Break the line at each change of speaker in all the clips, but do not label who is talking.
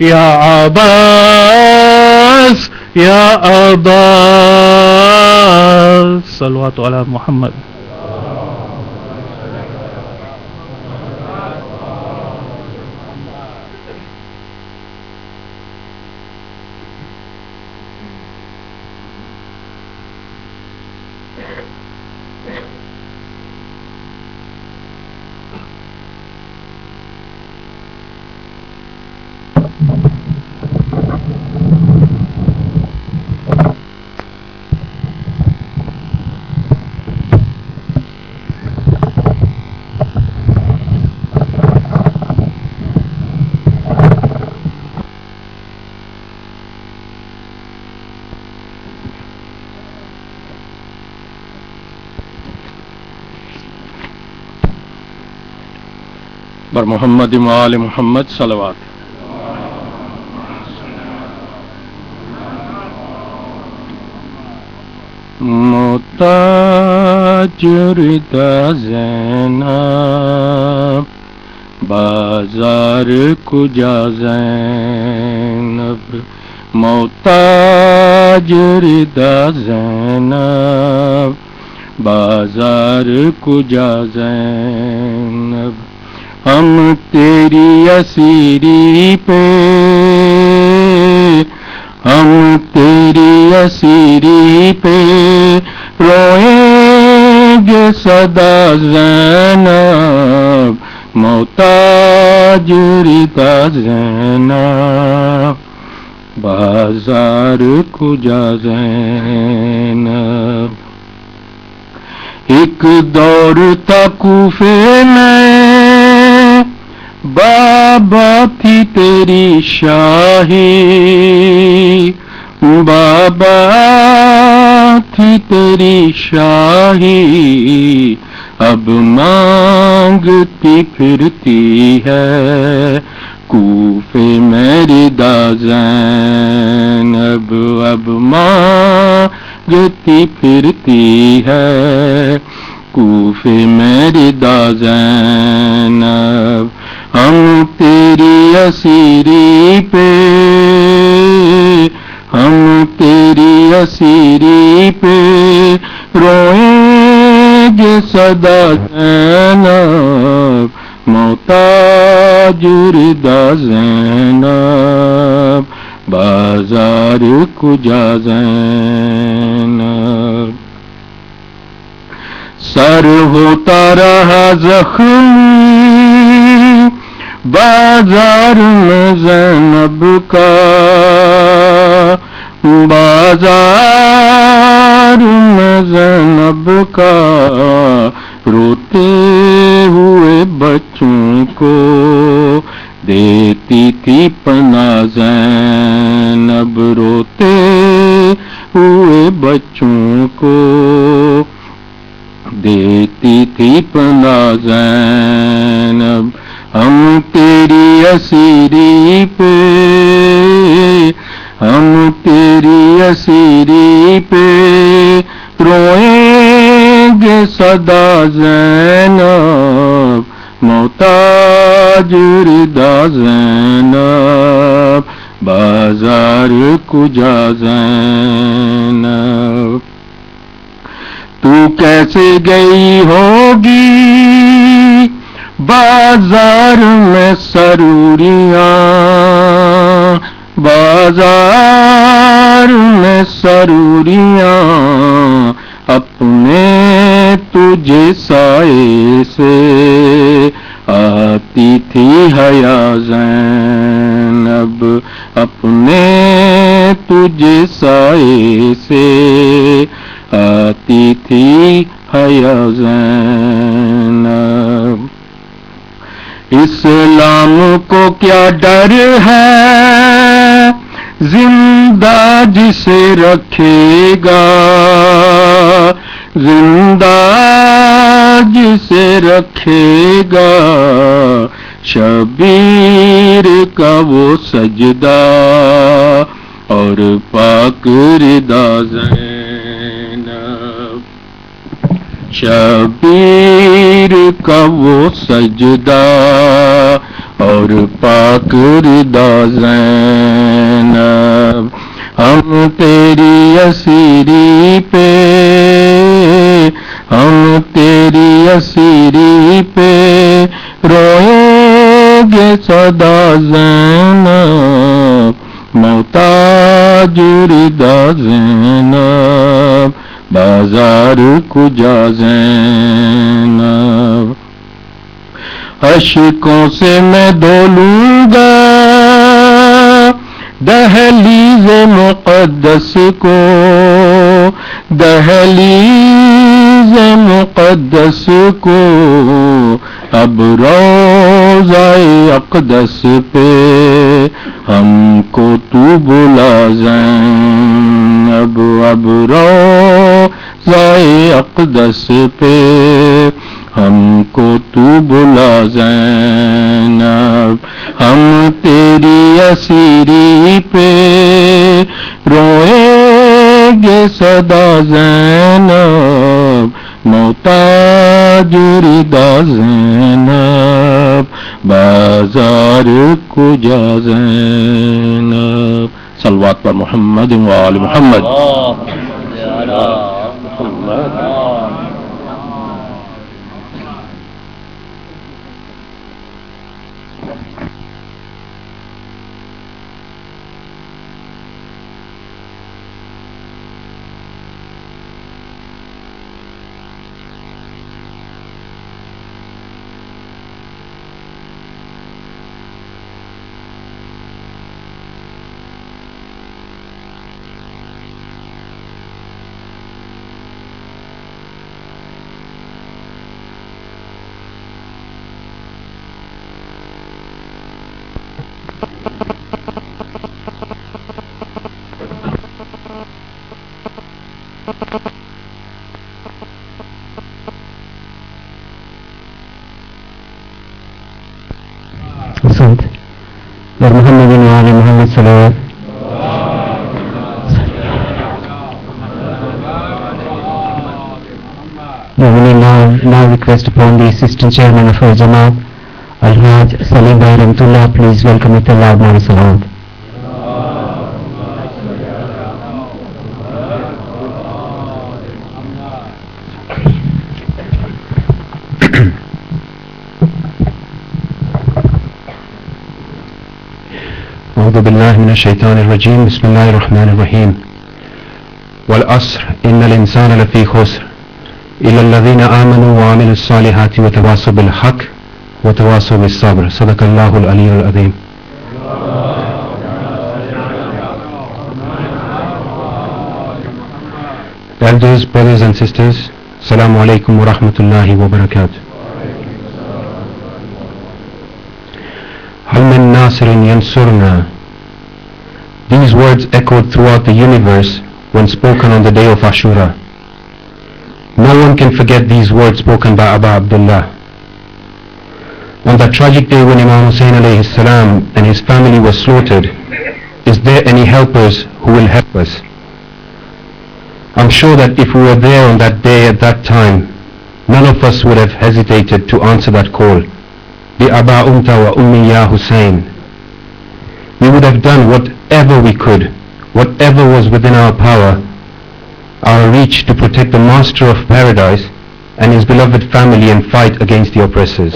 یا عباس یا عباس صلوات علی محمد.
بر محمد و آل محمد صلوات. محتاج رضا زینب بازار کجا زینب، محتاج رضا زینب بازار کجا زینب. ہم تیری اسیری پہ، ہم تیری اسیری پہ روئیں گے سدا زینب، محتاج رضا زینب بازار کجا زینب. ایک دور تھا کوفے میں بابا تھی تیری شاہی، بابا تھی تیری شاہی، اب مانگتی پھرتی ہے کوفے میں رضا زینب، اب مانگتی پھرتی ہے کوفے میں رضا زینب. ہم تیری اسیری پہ، ہم تیری اسیری پہ روئیں گے سدا زینب، محتاج رضا زینب بازار کجا زینب. سر ہوتا رہا زخمی بازار میں زینب کا، بازار میں زینب کا، روتے ہوئے بچوں کو دیتی تھی پناہ زینب، روتے ہوئے بچوں کو دیتی تھی پناہ زینب. ہم تیری اسیری پہ، ہم تیری اسیری پہ روئیں گے سدا زینب، محتاج رضا زینب بازار کجا زینب. تو کیسے گئی ہوگی بازار میں سروریاں، بازار میں سروریاں، اپنے تجھے سائے سے آتی تھی حیا زینب، اپنے تجھے سائے سے آتی تھی حیا زینب. اسلام کو کیا ڈر ہے زندہ جسے رکھے گا، زندہ جسے رکھے گا، شبیر کا وہ سجدہ اور پاک رضا زینب، شبیر کا وہ سجدہ اور پاک رضا زینب، ہم تیری اسیری پہ، ہم تیری اسیری پہ روئیں گے سدا زینب، محتاج رضا زینب، بازار کجا زینب، اشکوں سے میں دھولوں گا دہلیز مقدس کو، دہلیز مقدس کو، اب روضہ اقدس پہ ہم کو تو بلا زینب، اب روضہ اقدس پہ ہم کو تو بلا زینب، ہم تیری اسیری پہ روئیں گے سدا زینب، محتاج رضا زینب، بازار کجا زینب۔ صلوات پر محمد و آل محمد۔
اور محمد وآل محمد صلوات۔ Now request upon the Assistant Chairman of our Jamaat, Al-Haj Salim Bhai Rahmatullah, please welcome with a loud noise salawat. أعوذ بالله من الشيطان الرجيم بسم الله الرحمن الرحيم والعصر إن الإنسان لفي خسر إلا الذين آمنوا وعملوا الصالحات وتواصوا بالحق وتواصوا بالصبر صدق الله العلي العظيم. Elders, brothers and sisters, Assalamu alaikum wa rahmatullahi wa barakatuh. هل من ناصر ينصرنا. These words echoed throughout the universe when spoken on the day of Ashura. No one can forget these words spoken by Aba Abdullah. On that tragic day when Imam Hussain alayhi salam and his family were slaughtered, is there any helpers who will help us? I'm sure that if we were there on that day at that time, none of us would have hesitated to answer that call. Bi Aba Umta wa Ummi Ya Hussain. We would have done whatever we could, whatever was within our power, our reach, to protect the Master of Paradise and his beloved family and fight against the oppressors.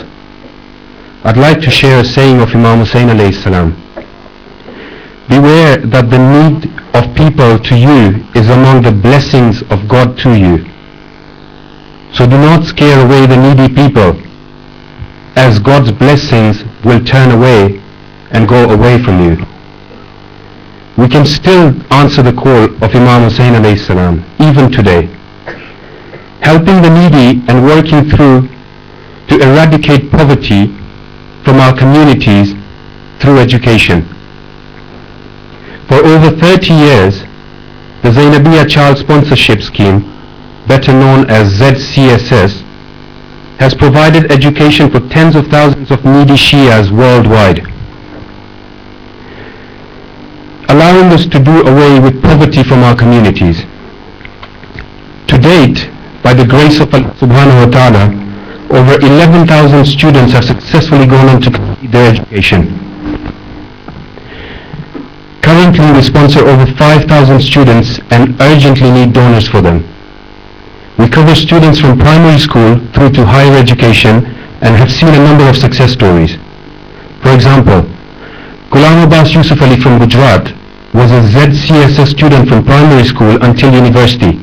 I'd like to share a saying of Imam Hussain alayhi salam. Beware that the need of people to you is among the blessings of God to you. So do not scare away the needy people, as God's blessings will turn away and go away from you. We can still answer the call of Imam Hussain alayhi salam, even today, helping the needy and working through to eradicate poverty from our communities through education. For over 30 years, the Zainabiyya Child Sponsorship Scheme, better known as ZCSS, has provided education for tens of thousands of needy Shias worldwide, allowing us to do away with poverty from our communities. To date, by the grace of Allah subhanahu wa ta'ala, over 11,000 students have successfully gone on to their education. Currently, we sponsor over 5,000 students and urgently need donors for them. We cover students from primary school through to higher education and have seen a number of success stories. For example, Ghulam Abbas Yusuf Ali from Gujarat was a ZCSS student from primary school until university.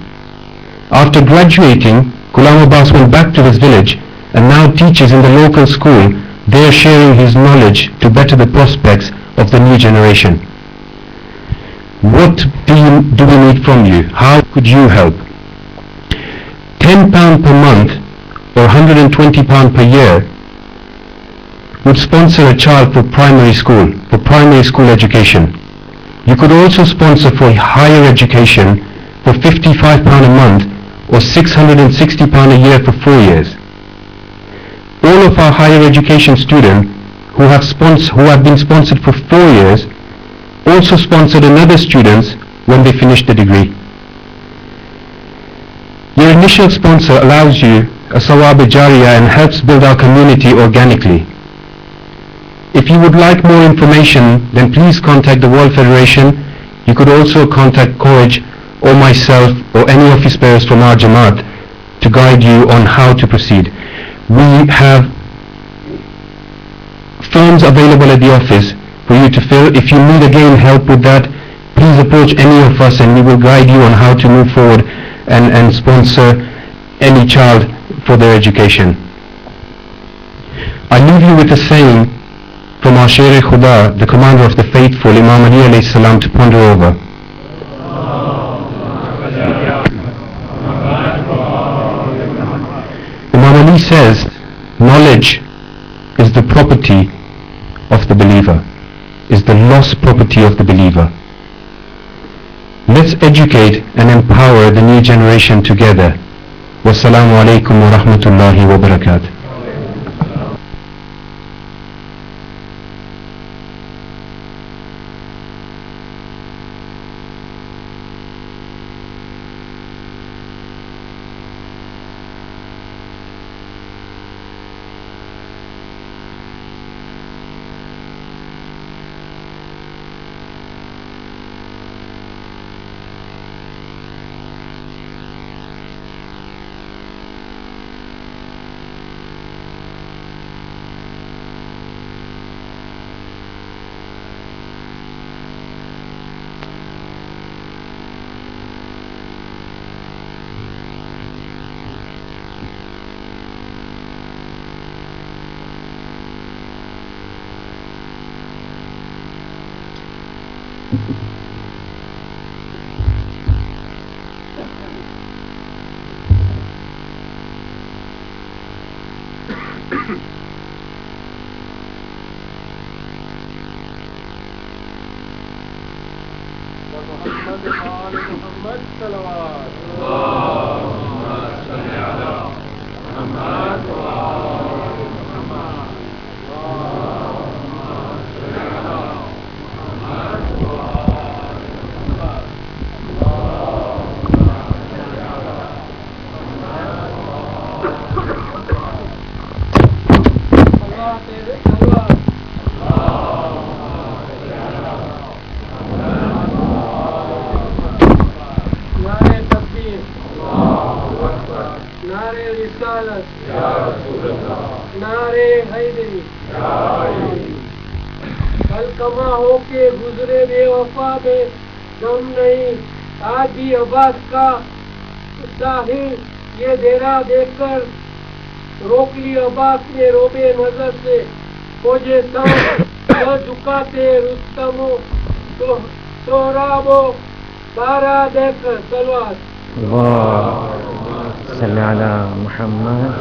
After graduating, Ghulam Abbas went back to his village and now teaches in the local school, there sharing his knowledge to better the prospects of the new generation. What do we need from you? How could you help? £10 per month or £120 per year would sponsor a child for primary school education. You could also sponsor for higher education for £55 a month or £660 a year for 4 years. All of our higher education students who have been sponsored for 4 years also sponsored another students when they finished the degree. Your initial sponsor allows you a sawab jariyah and helps build our community organically. If you would like more information, then please contact the World Federation. You could also contact Courage or myself or any office bearers from our Jamaat to guide you on how to proceed. We have forms available at the office for you to fill. If you need again help with that, please approach any of us and we will guide you on how to move forward and sponsor any child for their education. I leave you with a saying from our Sher-e-Khuda, the commander of the faithful, Imam Ali alayhi salam, to ponder over. Imam Ali says, knowledge is the property of the believer, is the lost property of the believer. Let's educate and empower the new generation together. Wassalamu alaikum wa rahmatullahi wa barakatuh.
یہ دیرا دیکھ کر روک لی عباس نے روبے نظر سے فوجے سام جھکاتے رستمو سہرابو بارہ دیکھ کر سلوات
اللهم صل علی محمد.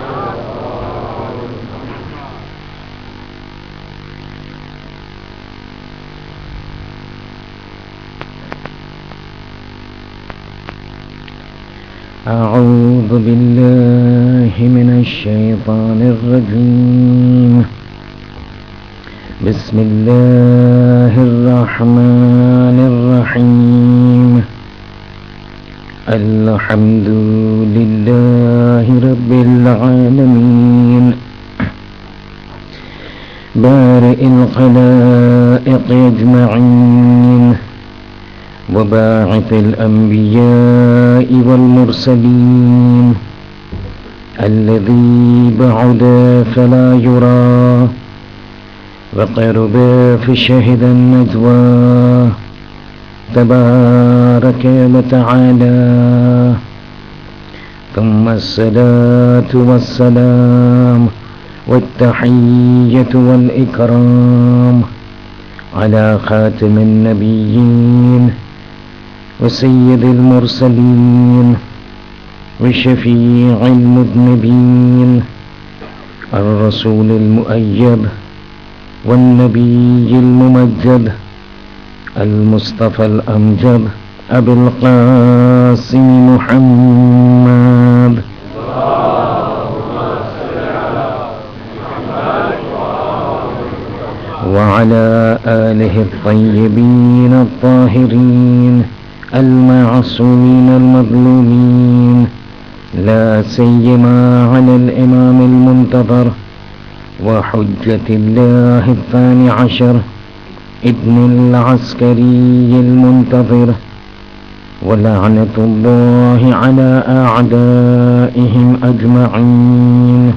أعوذ بالله من الشيطان الرجيم. بسم الله الرحمن الرحيم. الحمد لله رب العالمين. بارئ الخلائق أجمعين وباعث الأنبياء والمرسلين الذي بعد فلا يرى وقرب فشهد النجوى تبارك وتعالى ثم الصلاة والسلام والتحية والإكرام على خاتم النبيين وسيد المرسلين وشفيع المذنبين الرسول المؤيد والنبي الممجد المصطفى الأمجد أبي القاسم محمد وعلى آله الطيبين الطاهرين المعصومين المظلومين لا سيما على الإمام المنتظر وحجة الله الثاني عشر ابن العسكري المنتظر ولعنة الله على أعدائهم أجمعين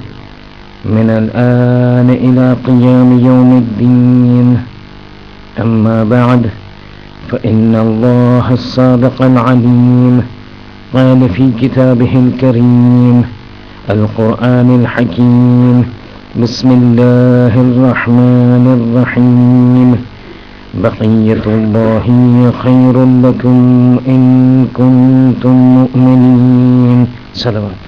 من الآن إلى قيام يوم الدين. أما بعد، فإن الله الصادق العليم قال في كتابه الكريم القرآن الحكيم: بسم الله الرحمن الرحيم. بقية الله خير لكم إن كنتم مؤمنين. صلوات.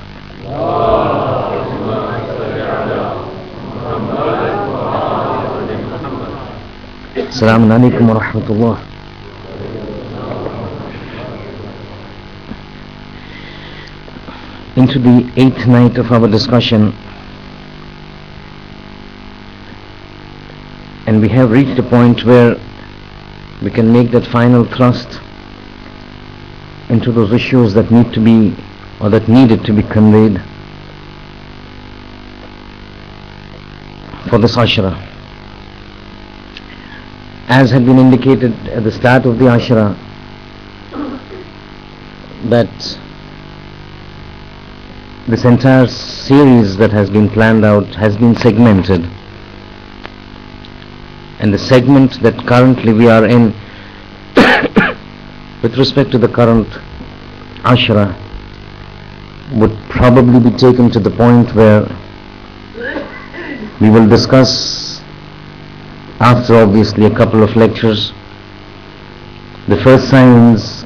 السلام علیکم ورحمۃ اللہ. Into the 8th night of our discussion, and we have reached a point where we can make that final thrust into those issues that need to be, or that needed to be conveyed for this Ashura. As had been indicated at the start of the Ashura, that this entire series that has been planned out has been segmented, and the segment that currently we are in with respect to the current Ashura would probably be taken to the point where we will discuss, after obviously a couple of lectures, the first signs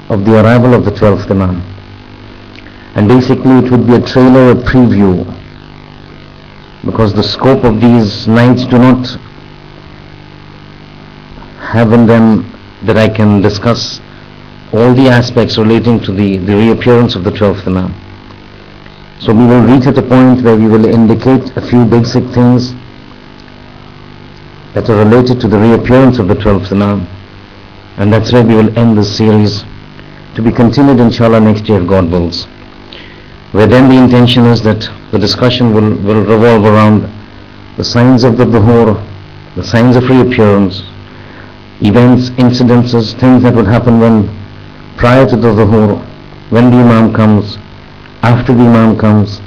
of the arrival of the 12th Imam. And basically it would be a trailer, a preview, because the scope of these nights do not have in them that I can discuss all the aspects relating to the reappearance of the 12th Imam. So we will reach at a point where we will indicate a few basic things that are related to the reappearance of the 12th Imam, and that's where we will end this series, to be continued inshallah next year if God wills, where then the intention is that the discussion will revolve around the signs of the Dhuhr, the signs of reappearance, events, incidences, things that would happen when prior to the Dhuhr, when the Imam comes, after the Imam comes,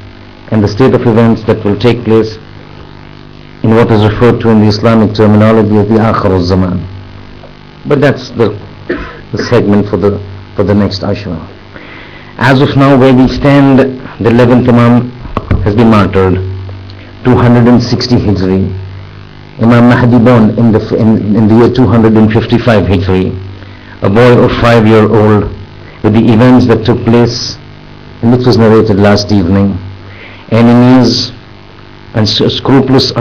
and the state of events that will take place in what is referred to in the Islamic terminology as the Akhir al-Zaman. But that's the segment for the next Ashura. As of now, where we stand, the 11th Imam has been martyred, 260 Hijri. Imam Mahdi born in the year 255 Hijri, a boy of 5-year-old, with the events that took place, and which was narrated last evening. Enemies, unscrupulous,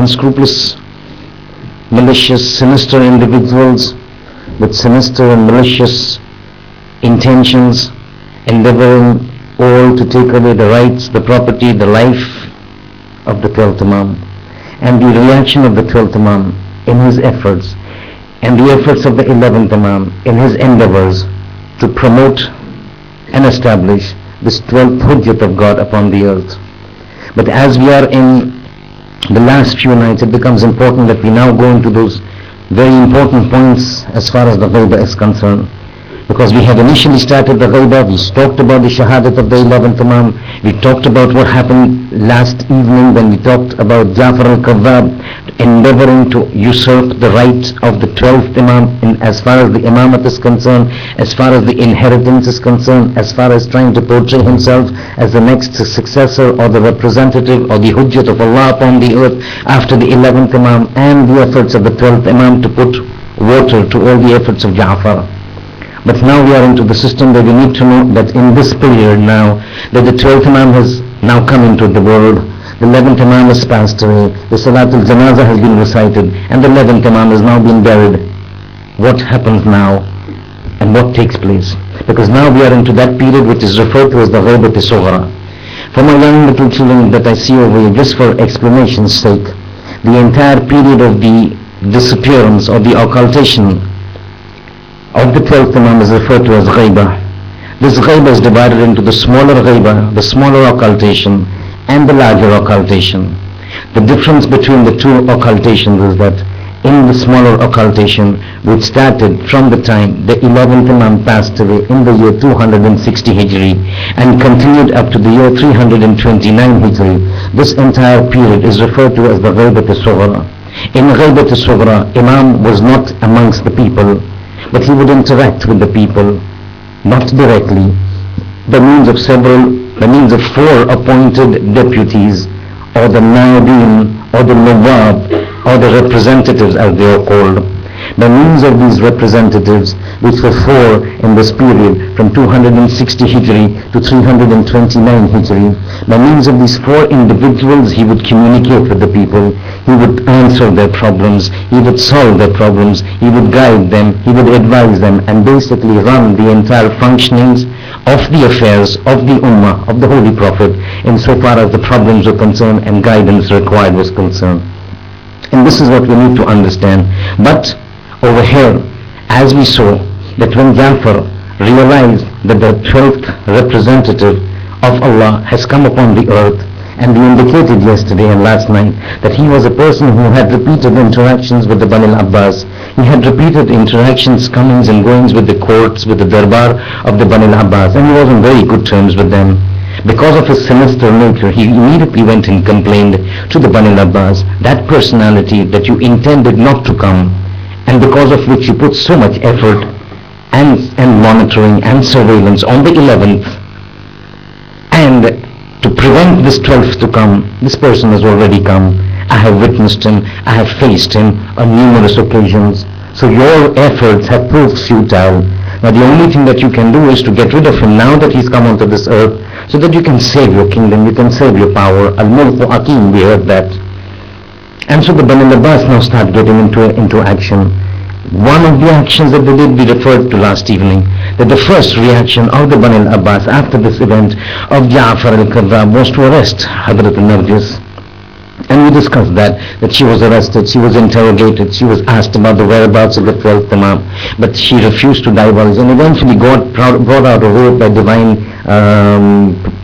malicious, sinister individuals with sinister and malicious intentions, endeavoring all to take away the rights, the property, the life of the 12th Imam, and the reaction of the 12th Imam in his efforts, and the efforts of the 11th Imam in his endeavors to promote and establish this 12th Hujjat of God upon the earth. But as we are in the last few nights, it becomes important that we now go into those very important points as far as the ghaibah is concerned. Because we had initially started the ghaibah, we talked about the shahadat of the 11th Imam, we talked about what happened last evening when we talked about Ja'far al-Kadhab endeavoring to usurp the right of the 12th Imam in as far as the imamat is concerned, as far as the inheritance is concerned, as far as trying to portray himself as the next successor or the representative or the hujjat of Allah upon the earth after the 11th Imam, and the efforts of the 12th Imam to put water to all the efforts of Ja'far. But now we are into the system where we need to know that in this period now, that the 12th Imam has now come into the world, the 11th Imam has passed away, the Salatul Janazah has been recited, and the 11th Imam has now been buried. What happens now and what takes place? Because now we are into that period which is referred to as the Ghaibat Sughra. For my young little children that I see over here, just for explanation's sake, the entire period of the disappearance or the occultation of the 12th Imam is referred to as Ghaibah. This Ghaibah is divided into the smaller Ghaibah, the smaller occultation, and the larger occultation. The difference between the two occultations is that in the smaller occultation, which started from the time the 11th Imam passed away in the year 260 Hijri and continued up to the year 329 Hijri, this entire period is referred to as the Ghaibat al-Sughra. In Ghaibat al-Sughra, Imam was not amongst the people, but he would interact with the people, not directly, by means of 4 appointed deputies, or the Naibin, or the Nawab, or the representatives as they are called. By means of these representatives, which were 4 in this period, from 260 Hijri to 329 Hijri, by means of these 4 individuals, he would communicate with the people, he would answer their problems, he would solve their problems, he would guide them, he would advise them, and basically run the entire functionings of the affairs of the Ummah, of the Holy Prophet, insofar as the problems were concerned and guidance required was concerned. And this is what we need to understand. But over here, as we saw, that when Ja'far realized that the 12th representative of Allah has come upon the earth, and we indicated yesterday and last night that he was a person who had repeated interactions with the Bani al-Abbas. He had repeated interactions, comings and goings with the courts, with the Darbar of the Bani al-Abbas, and he was on very good terms with them. Because of his sinister nature, he immediately went and complained to the Bani al-Abbas, that personality that you intended not to come, and because of which you put so much effort and monitoring and surveillance on the 11th, and to prevent this 12th to come, this person has already come. I have witnessed him, I have faced him on numerous occasions, so your efforts have proved futile. Now the only thing that you can do is to get rid of him now that he's come onto this earth, so that you can save your kingdom, you can save your power. Al-Mulku Hakim, we heard that. And so the Bani al-Abbas now start getting into action. One of the actions that they did, we referred to last evening, that the first reaction of the Bani al-Abbas after this event of Ja'far al-Kadhab was to arrest Hadrat al-Narjis. And we discussed that she was arrested, she was interrogated, she was asked about the whereabouts of the 12th Imam, but she refused to divulge, and eventually God brought out a way by divine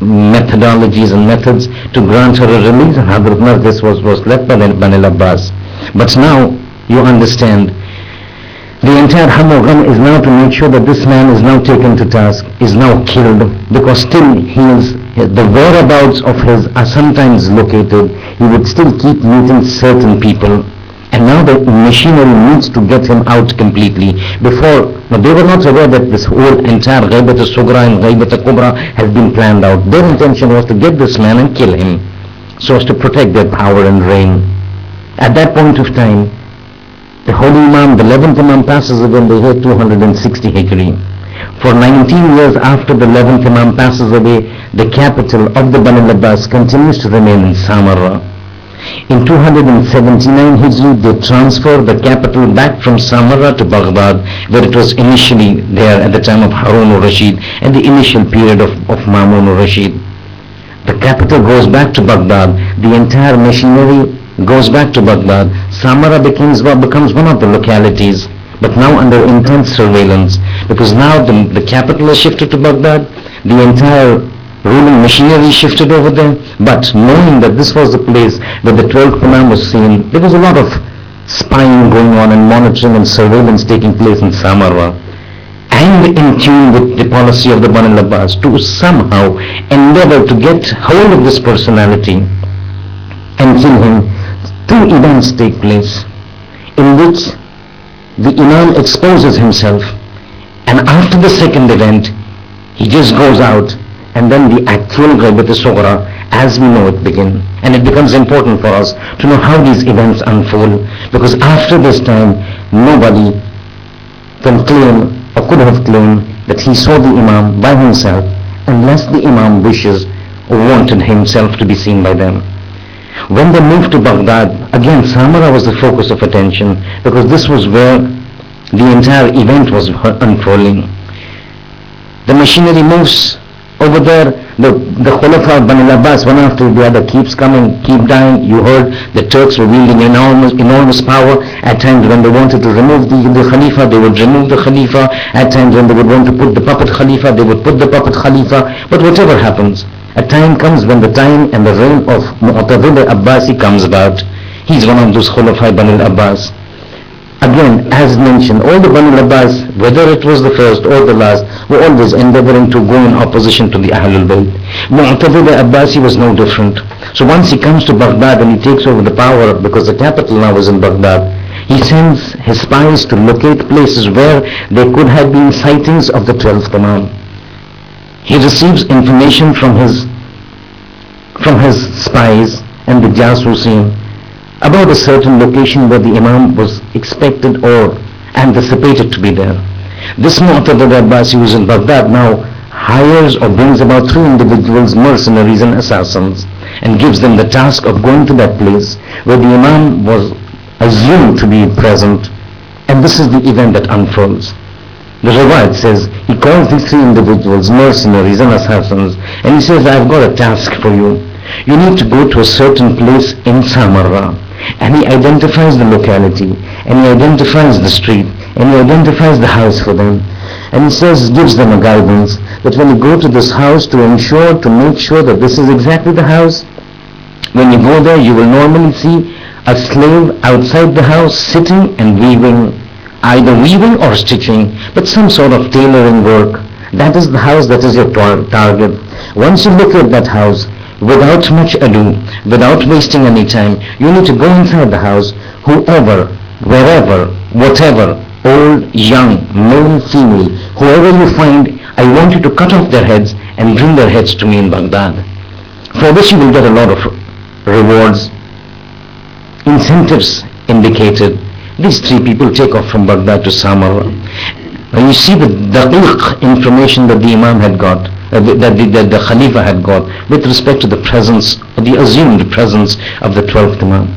methodologies and methods to grant her a release, and Hadrat Narjis was left by Bani al-Abbas. But now you understand, the entire hum of gham is now to make sure that this man is now taken to task, is now killed, because still the whereabouts of his are sometimes located. He would still keep meeting certain people, and now the machinery needs to get him out completely. Before, they were not aware that this whole entire Ghaibat al-Sughra and Ghaibat al-Kubra has been planned out. Their intention was to get this man and kill him, so as to protect their power and reign. At that point of time, the Holy Imam, the 11th Imam, passes away in the year 260 Hijri. For 19 years after the 11th Imam passes away, the capital of the Bani al-Abbas continues to remain in Samarra. In 279 Hijri, they transfer the capital back from Samarra to Baghdad, where it was initially there at the time of Harun al-Rashid and the initial period of Ma'mun al-Rashid. The capital goes back to Baghdad, the entire machinery goes back to Baghdad. Samarra becomes one of the localities, but now under intense surveillance, because now the capital is shifted to Baghdad, the entire ruling machinery shifted over there, but knowing that this was the place where the 12th Imam was seen, there was a lot of spying going on and monitoring and surveillance taking place in Samarra, and in tune with the policy of the Banu al-Abbas to somehow endeavor to get hold of this personality and kill him. Two events take place in which the Imam exposes himself, and after the second event he just goes out, and then the actual Ghaibat al-Sughra as we know it begin. And it becomes important for us to know how these events unfold, because after this time nobody can claim or could have claimed that he saw the Imam by himself unless the Imam wishes or wanted himself to be seen by them. When they moved to Baghdad, again Samarra was the focus of attention, because this was where the entire event was unfolding. The machinery moves over there, the Khulafa of Banu al-Abbas, one after the other, keeps coming, keep dying. You heard the Turks were wielding enormous power. At times when they wanted to remove the Khalifa, they would remove the Khalifa. At times when they would want to put the puppet Khalifa, they would put the puppet Khalifa. But whatever happens, a time comes when the time and the reign of Mu'tadid Abbasi comes about. He's one of those Khulafa Banu al-Abbas. Again, as mentioned, all the Banu al-Abbas, whether it was the first or the last, were always endeavoring to go in opposition to the Ahlul Bayt. Mu'tadid Abbasi was no different. So once he comes to Baghdad and he takes over the power, because the capital now is in Baghdad, he sends his spies to locate places where there could have been sightings of the 12th Imam. He receives information from his spies and the Jasusin about a certain location where the Imam was expected or anticipated to be there. This Mu'tadid Abbasi, who is in Baghdad now, hires or brings about 3 individuals, mercenaries and assassins, and gives them the task of going to that place where the Imam was assumed to be present, and this is the event that unfolds. The Riwayat says, he calls these 3 individuals, mercenaries and assassins, and he says, I've got a task for you. You need to go to a certain place in Samarra. And he identifies the locality, and he identifies the street, and he identifies the house for them. And he says, gives them a guidance that when you go to this house, to make sure that this is exactly the house, when you go there you will normally see a slave outside the house sitting and weaving, either weaving or stitching, but some sort of tailoring work. That is the house, that is your target. Once you look at that house, without much ado, without wasting any time, you need to go inside the house. Whoever, wherever, whatever, old, young, male, female, whoever you find, I want you to cut off their heads and bring their heads to me in Baghdad. For this you will get a lot of rewards, incentives indicated. These 3 people take off from Baghdad to Samarra. When you see the daqiq information that the Imam had got, that the Khalifa had got with respect to the presence, the assumed presence of the 12th Imam.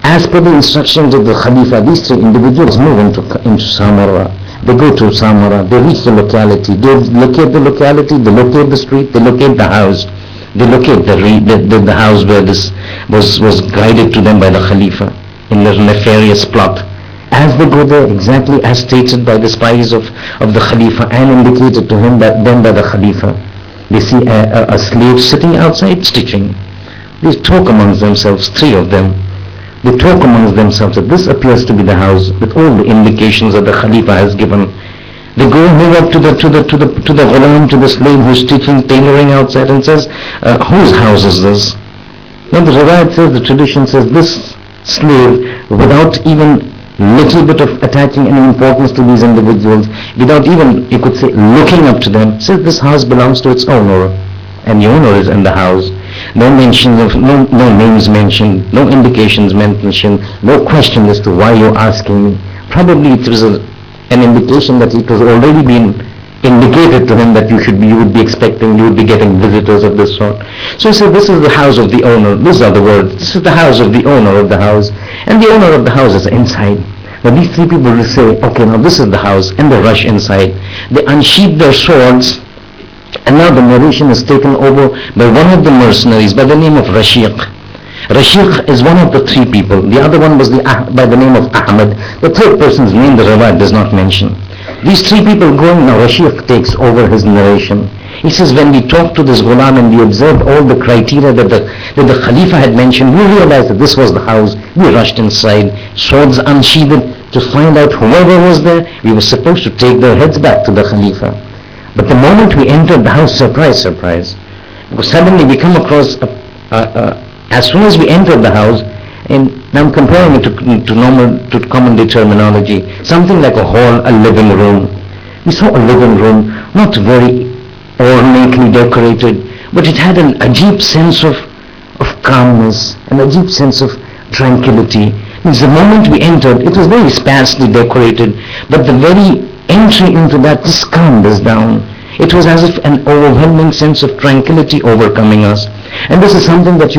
As per the instructions of the Khalifa, these 3 individuals move into Samarra. They go to Samarra, they reach the locality, they locate the locality, they locate the street, they locate the house, they locate the house where this was guided to them by the Khalifa in the nefarious plot. As they go there, exactly as stated by the spies of the Khalifa and indicated to him that then by the Khalifa, they see a slave sitting outside stitching. They talk amongst themselves, 3 of them. They talk amongst themselves that this appears to be the house with all the indications that the Khalifa has given. They go and move up to the ghulam, to the slave who's stitching, tailoring outside, and says, whose house is this? Now the Riwayat says, the tradition says, this slave, without even little bit of attaching any importance to these individuals, without even, you could say, looking up to them, says this house belongs to its owner, and the owner is in the house. No mention of, no names mentioned, no indications mentioned, no question as to why you're asking me. Probably it was an indication that it was already been indicated to him that you would be expecting, you would be getting visitors of this sort. So he said, this is the house of the owner. These are the words. This is the house of the owner of the house. And the owner of the house is inside. Now these 3 people will say, okay, now this is the house, and they rush inside. They unsheath their swords, and now the narration is taken over by one of the mercenaries by the name of Rashiq. Rashiq is one of the 3 people. The other one was by the name of Ahmad. The 3rd person's name the Riwayat does not mention. These three people going, now Rashid takes over his narration. He says, when we talked to this ghulam and we observed all the criteria that the Khalifa had mentioned, we realized that this was the house. We rushed inside, swords unsheathed, to find out whoever was there. We were supposed to take their heads back to the Khalifa. But the moment we entered the house, surprise, surprise, because suddenly we come across, as soon as we entered the house, and now I'm comparing it to common day terminology, something like a hall, a living room. We saw a living room, not very ornately decorated, but it had an ajib sense of calmness, an ajib sense of tranquility. Means the moment we entered, it was very sparsely decorated, but the very entry into that just calmed us down. It was as if an overwhelming sense of tranquility overcoming us. And this is something that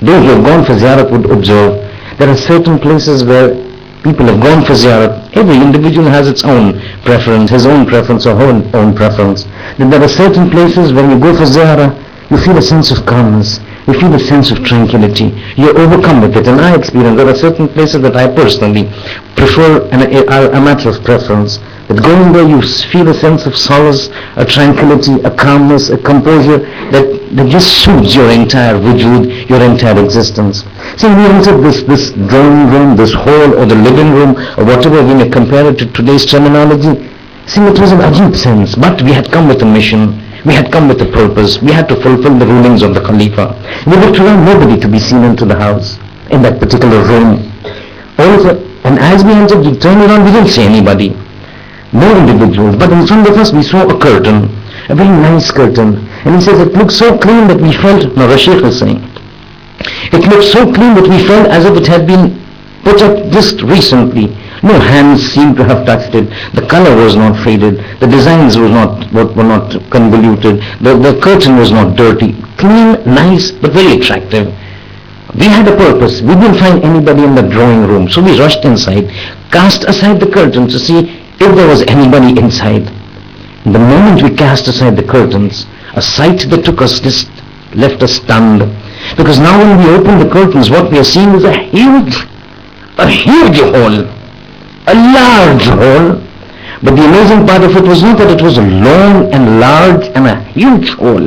those who have gone for ziyarat would observe. There are certain places where people have gone for ziyarat. Every individual has its own preference, his own preference or her own preference. Then there are certain places when you go for ziyarah, you feel a sense of calmness, you feel a sense of tranquility, you're overcome with it. And I experience there are certain places that I personally prefer, a matter of preference, that going there you feel a sense of solace, a tranquility, a calmness, a composure that just soothes your entire wujud, your entire existence. See, we entered this drawing room, this hall, or the living room, or whatever we may compare it to today's terminology. See, it was an ajib sense, but we had come with a mission, we had come with a purpose, we had to fulfill the rulings of the Khalifa. We looked around, nobody to be seen into the house, in that particular room. And as we entered, we turned around, we didn't see anybody. No individuals, but in front of us we saw a curtain, a very nice curtain. And he says it looked so clean that we felt, now Rashid is saying, it looked so clean that we felt as if it had been put up just recently. No hands seemed to have touched it. The color was not faded. The designs were not convoluted. The curtain was not dirty. Clean, nice, but very attractive. We had a purpose. We didn't find anybody in the drawing room, so we rushed inside, cast aside the curtain to see if there was anybody inside. The moment we cast aside the curtains, a sight that took us, just left us stunned. Because now when we open the curtains, what we are seeing is a huge hall, a large hall. But the amazing part of it was not that it was long and large and a huge hall,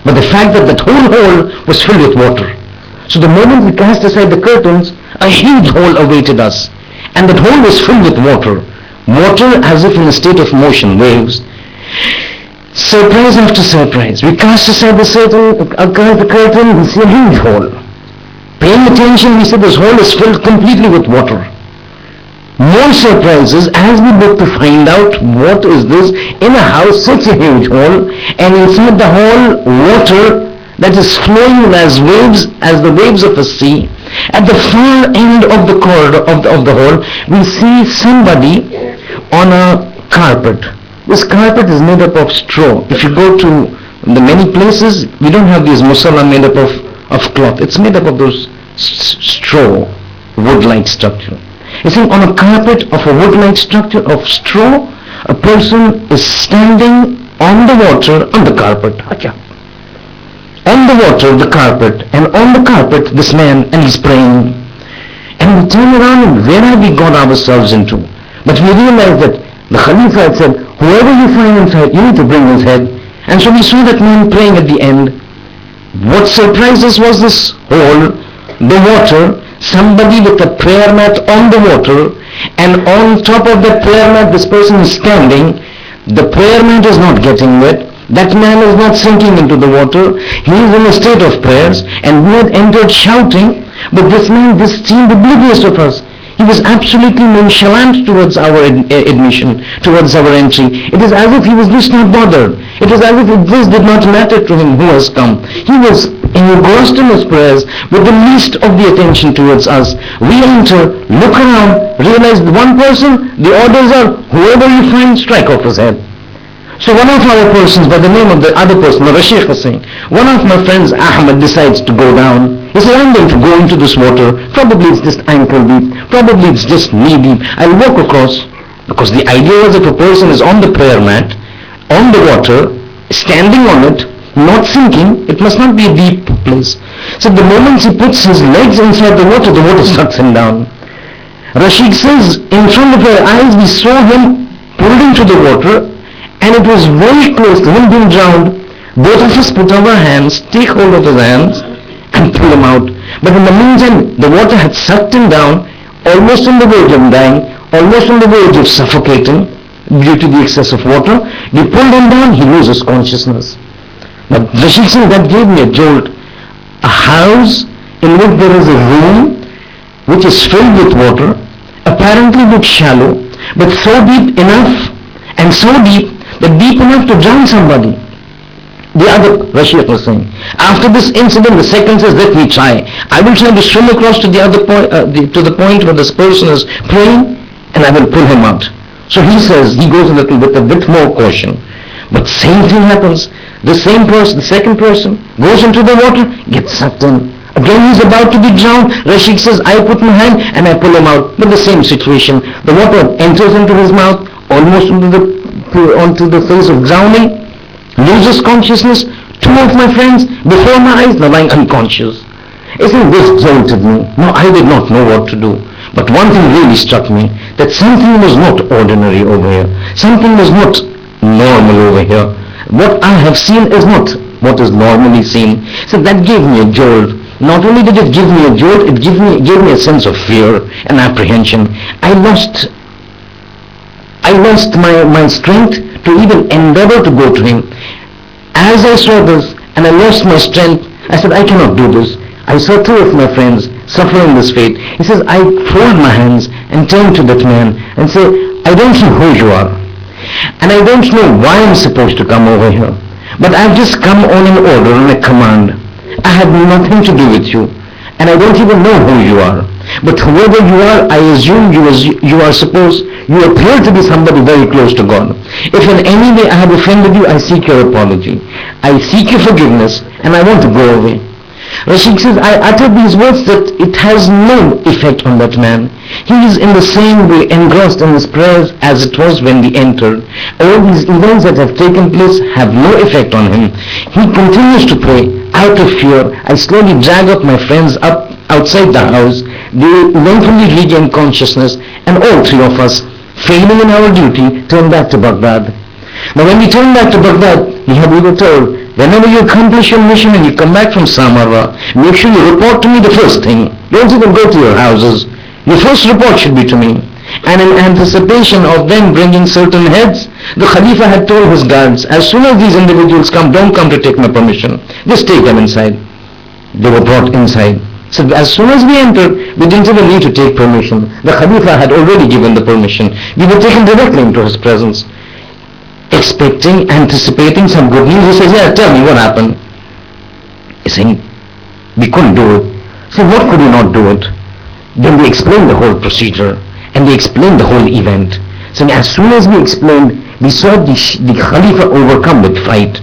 but the fact that that whole hall was filled with water. So the moment we cast aside the curtains, a huge hall awaited us, and that hall was filled with water. Water as if in a state of motion, waves. Surprise after surprise. We cast aside the curtain, we see a huge hall. Paying attention, we see this hall is filled completely with water. More surprises as we look to find out what is this in a house, such a huge hall, and inside the hall, water that is flowing as the waves of a sea. At the far end of the corridor of the hall, we see somebody on a carpet. This carpet is made up of straw. If you go to the many places, we don't have these musalla made up of cloth. It's made up of those straw, wood-like structure. You see, on a carpet of a wood-like structure of straw, a person is standing on the water on the carpet. On the water, the carpet, and on the carpet, this man, and he's praying. And we turn around and where have we got ourselves into? But we realize that the Khalifa had said, whoever you find inside, you need to bring his head. And so we saw that man praying at the end. What surprised us was this hole, the water, somebody with a prayer mat on the water, and on top of that prayer mat, this person is standing. The prayer mat is not getting wet. That man is not sinking into the water. He is in a state of prayers, and we had entered shouting, but this man just seemed oblivious of us. He was absolutely nonchalant towards our admission, towards our entry. It is as if he was just not bothered. It is as if this did not matter to him who has come. He was engrossed in his prayers with the least of the attention towards us. We enter, look around, realize one person, the orders are, whoever you find, strike off his head. So one of our persons, by the name of the other person, Rashid was saying, one of my friends, Ahmed, decides to go down. He said, I'm going to go into this water. Probably it's just ankle deep. Probably it's just knee deep. I'll walk across. Because the idea was if a person is on the prayer mat, on the water, standing on it, not sinking, it must not be a deep place. So the moment he puts his legs inside the water sucks him down. Rashid says, in front of our eyes we saw him pulled him to the water, and it was very close to him being drowned. Both of us put our hands, take hold of his hands, and pull him out. But in the meantime, the water had sucked him down, almost on the verge of dying, almost on the verge of suffocating due to the excess of water. We pulled him down, he loses consciousness. Now, Rashid Singh, that gave me a jolt. A house in which there is a room which is filled with water, apparently looks shallow, but so deep enough, and so deep, that deep enough to drown somebody. The other, Rashid was saying, after this incident, the second says, let me try. I will try to swim across to the other point, to the point where this person is praying, and I will pull him out. So he says, he goes a little with a bit more caution. But same thing happens. The same person, the second person, goes into the water, gets sucked in. Again he's about to be drowned. Rashid says, I put my hand and I pull him out. But the same situation. The water enters into his mouth, almost onto the face of drowning, loses consciousness. Two of my friends, before my eyes, lying unconscious. Isn't this jolted me? No, I did not know what to do. But one thing really struck me, that something was not ordinary over here. Something was not normal over here. What I have seen is not what is normally seen. So that gave me a jolt. Not only did it give me a jolt, it gave me a sense of fear and apprehension. I lost my strength to even endeavor to go to him. As I saw this and I lost my strength, I said, I cannot do this. I saw two of my friends suffering this fate. He says, I fold my hands and turn to that man and say, I don't know who you are. And I don't know why I'm supposed to come over here. But I've just come on an order, on a command. I have nothing to do with you, and I don't even know who you are. But whoever you are, I assume you appear to be somebody very close to God. If in any way I have offended you, I seek your apology. I seek your forgiveness, and I want to go away. Rashid says, I uttered these words that it has no effect on that man. He is in the same way engrossed in his prayers as it was when we entered. All these events that have taken place have no effect on him. He continues to pray. Out of fear, I slowly drag up my friends up outside the house. They eventually regain consciousness, and all three of us, failing in our duty, turn back to Baghdad. Now when we turn back to Baghdad, we were told, whenever you accomplish your mission and you come back from Samarra, make sure you report to me the first thing. Don't even go to your houses. Your first report should be to me. And in anticipation of them bringing certain heads, the Khalifa had told his guards, as soon as these individuals come, don't come to take my permission. Just take them inside. They were brought inside. So as soon as we entered, we didn't even need to take permission. The Khalifa had already given the permission. We were taken directly into his presence. Expecting, anticipating some good news. He says, yeah, tell me what happened. He's saying, we couldn't do it. So what could we not do it? Then we explained the whole procedure, and we explained the whole event. So as soon as we explained, we saw the Khalifa overcome with fright.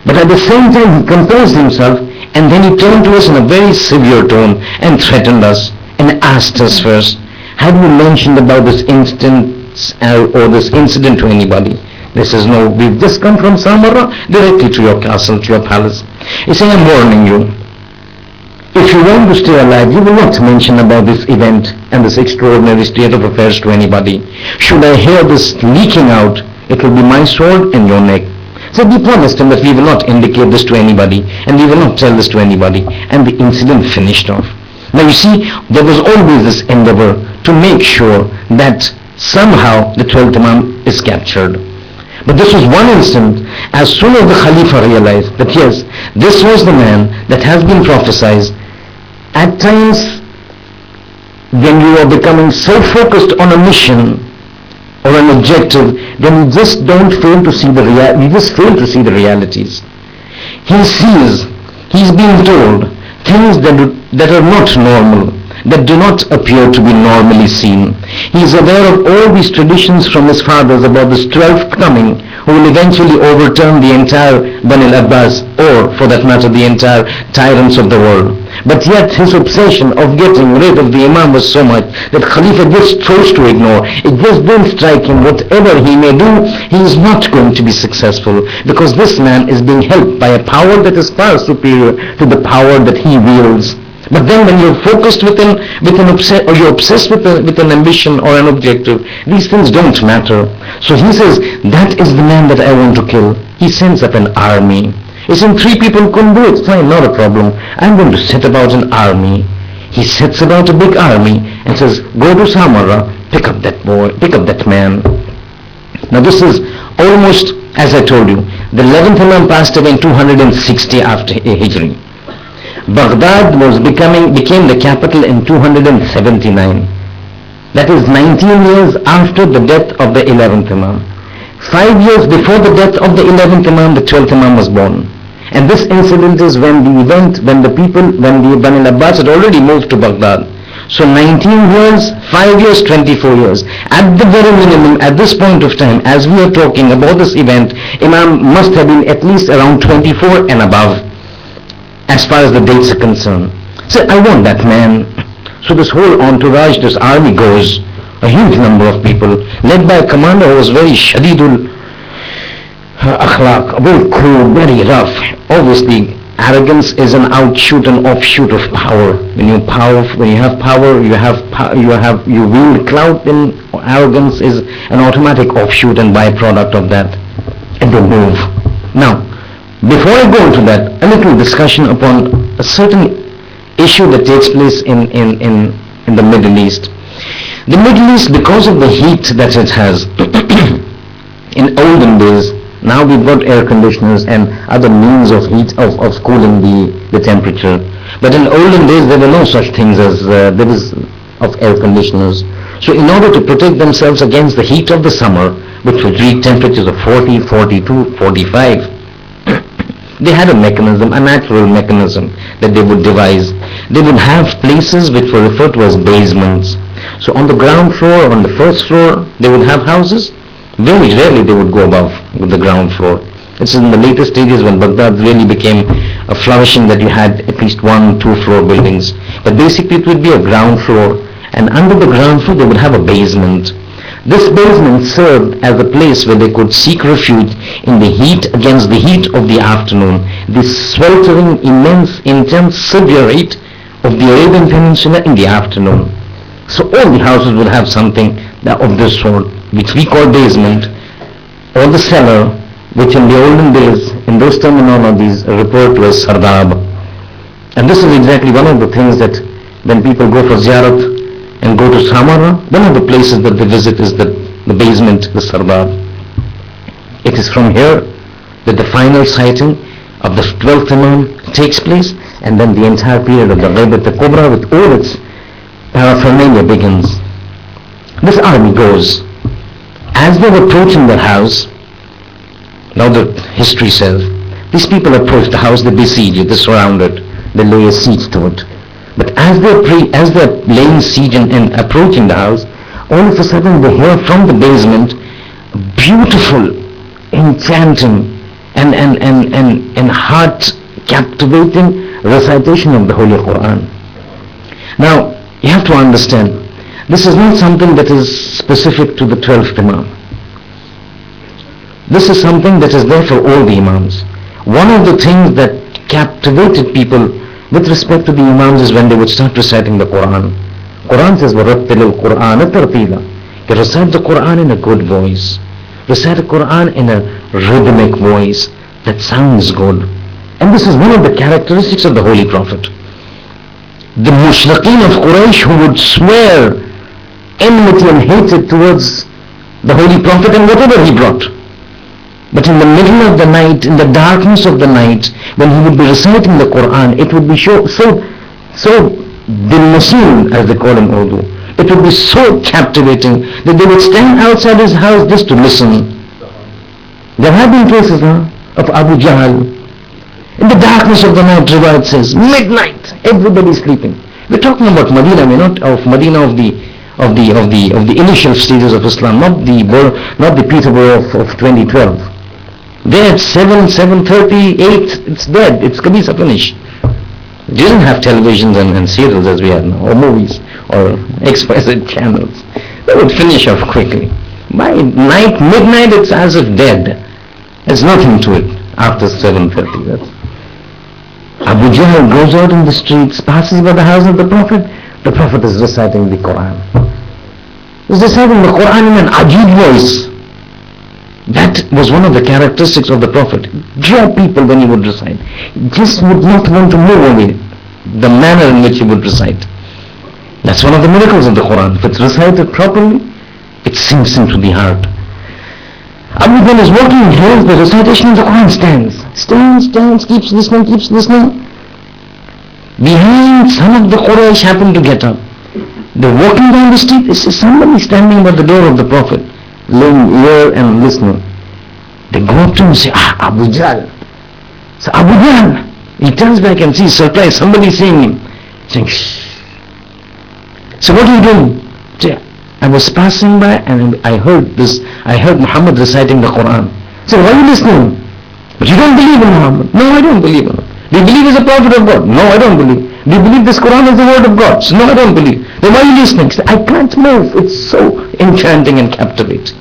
But at the same time, he composed himself, and then he turned to us in a very severe tone and threatened us and asked us first, have you mentioned about this instance or this incident to anybody? This is no, we've just come from Samarra directly to your castle, to your palace. He's saying, I'm warning you. If you want to stay alive, you will not mention about this event and this extraordinary state of affairs to anybody. Should I hear this leaking out, it will be my sword and your neck. So we promised him that we will not indicate this to anybody, and we will not tell this to anybody. And the incident finished off. Now you see, there was always this endeavor to make sure that somehow the 12th Imam is captured. But this was one instant, as soon as the Khalifa realized that yes, this was the man that has been prophesied. At times, when you are becoming so focused on a mission or an objective, then you just don't fail to see the realities. He sees, he's being told things that are not normal, that do not appear to be normally seen. He is aware of all these traditions from his fathers about this 12th coming, who will eventually overturn the entire Bani al-Abbas, or for that matter the entire tyrants of the world. But yet his obsession of getting rid of the Imam was so much that Khalifa just chose to ignore. It just didn't strike him, whatever he may do, he is not going to be successful, because this man is being helped by a power that is far superior to the power that he wields. But then when you're focused or you're obsessed with an ambition or an objective, these things don't matter. So he says, that is the man that I want to kill. He sends up an army. He said, 3 people couldn't do it. Fine, not a problem. I'm going to set about an army. He sets about a big army and says, go to Samara, pick up that boy, pick up that man. Now this is almost, as I told you, the 11th Imam passed away in 260 after Hijri. Baghdad became the capital in 279. That is 19 years after the death of the 11th Imam. 5 years before the death of the 11th Imam, the 12th Imam was born. And this incident is when the Bani Abbas had already moved to Baghdad. So 19 years, 5 years, 24 years. At the very minimum, at this point of time, as we are talking about this event, Imam must have been at least around 24 and above, as far as the dates are concerned. So I want that man. So this whole entourage, this army goes, a huge number of people, led by a commander who was very shadidul akhlaq, very cruel, very rough. Obviously, arrogance is an outshoot and offshoot of power. When you have power, you wield clout, then arrogance is an automatic offshoot and byproduct of that. And they move. Now, before I go into that, a little discussion upon a certain issue that takes place in the Middle East. The Middle East, because of the heat that it has, in olden days, now we've got air conditioners and other means of heat, of cooling the temperature. But in olden days there were no such things as of air conditioners. So in order to protect themselves against the heat of the summer, which would reach temperatures of 40, 42, 45, they had a mechanism, a natural mechanism that they would devise. They would have places which were referred to as basements. So on the ground floor, on the first floor, they would have houses. Very rarely they would go above with the ground floor. It's in the later stages when Baghdad really became a flourishing that you had at least 1, 2 floor buildings. But basically it would be a ground floor, and under the ground floor they would have a basement. This basement served as a place where they could seek refuge in the heat, against the heat of the afternoon, this sweltering, immense, intense, severe heat of the Arabian Peninsula in the afternoon. So all the houses would have something of this sort, which we call basement, or the cellar, which in the olden days, in those terminologies, are referred to as sardab. And this is exactly one of the things that when people go for ziyarat and go to Samara, one of the places that they visit is the basement, the sardab. It is from here that the final sighting of the 12th Imam takes place, and then the entire period of the Ghaibat al-Kubra with all its paraphernalia begins. This army goes. As they were approaching the house, now the history says, these people approach the house, they besiege it, they surround it, they lay a siege to it. But as they're laying siege and approaching the house, all of a sudden they hear from the basement beautiful, enchanting, and heart-captivating recitation of the Holy Quran. Now, you have to understand, this is not something that is specific to the 12th Imam. This is something that is there for all the Imams. One of the things that captivated people with respect to the Imams is when they would start reciting the Quran. Quran says, وَرَتِّلِ الْقُرْآنَ تَرْتِيلًا. You recite the Quran in a good voice. Recite the Quran in a rhythmic voice that sounds good. And this is one of the characteristics of the Holy Prophet. The mushrikeen of Quraysh who would swear enmity and hatred towards the Holy Prophet and whatever he brought. But in the middle of the night, in the darkness of the night, when he would be reciting the Quran, it would be so dilmasoon, as they call in Urdu. It would be so captivating that they would stand outside his house just to listen. There have been cases of Abu Jahl. In the darkness of the night, Riwayat says, midnight, everybody is sleeping. We're talking about Medina, not of Medina of the initial stages of Islam, not the Peterborough of 2012. There at 7, 7:30, 8, it's dead, it's Kabisa finished. It doesn't have televisions and serials as we have now, or movies, or XYZ channels. They would finish off quickly. By night, midnight, it's as if dead. There's nothing to it after 7:30. Abu Jahl goes out in the streets, passes by the house of the Prophet. The Prophet is reciting the Quran. He's reciting the Quran in an ajib voice. That was one of the characteristics of the Prophet. Draw people when he would recite. He just would not want to move away. The manner in which he would recite. That's one of the miracles of the Quran. If it's recited properly, it sinks into the heart. Abu Jahl is walking, hears the recitation of the Quran, stands, keeps listening. Behind, some of the Quraysh happen to get up. They're walking down the street, they see somebody standing by the door of the Prophet, laying ear and listening. They go up to him and say, Abu Jahl. So Abu Jahl, he turns back and sees, surprised, somebody seeing him, saying, shh. So what are you doing? Say, I was passing by and I heard Muhammad reciting the Quran. So why are you listening? But you don't believe in Muhammad. No, I don't believe in him. Do you believe he's a prophet of God? No, I don't believe. Do you believe this Quran is the word of God? So, no, I don't believe. Then why are you listening? Say, I can't move. It's so enchanting and captivating.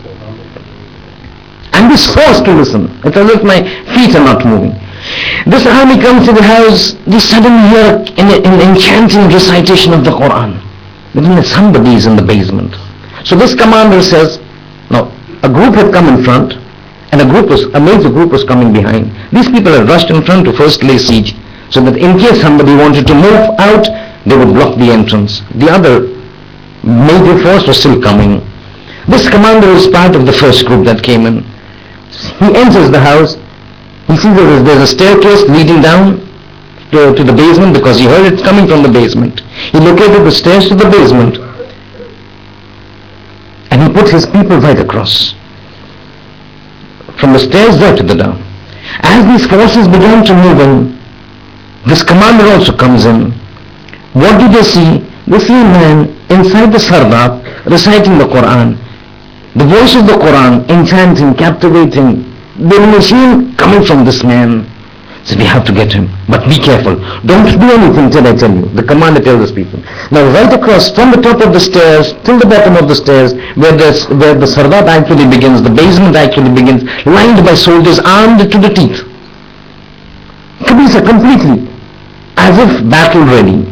I'm just forced to listen. It's as if my feet are not moving. This army comes to the house, they suddenly hear an enchanting recitation of the Quran. Then somebody is in the basement. So this commander says, now a group had come in front and a major group was coming behind. These people had rushed in front to first lay siege so that in case somebody wanted to move out, they would block the entrance. The other major force was still coming. This commander is part of the first group that came in. He enters the house. He sees there's a staircase leading down to the basement because he heard it coming from the basement. He located the stairs to the basement and he put his people right across. From the stairs right to the down. As these forces began to move in, this commander also comes in. What do they see? They see a man inside the sardab reciting the Quran. The voice of the Quran, enchanting, captivating. The machine coming from this man. So we have to get him. But be careful. Don't do anything till I tell you. The commander tells his people. Now right across from the top of the stairs till the bottom of the stairs where the sardab actually begins, the basement actually begins, lined by soldiers armed to the teeth. Kabisa completely. As if battle ready.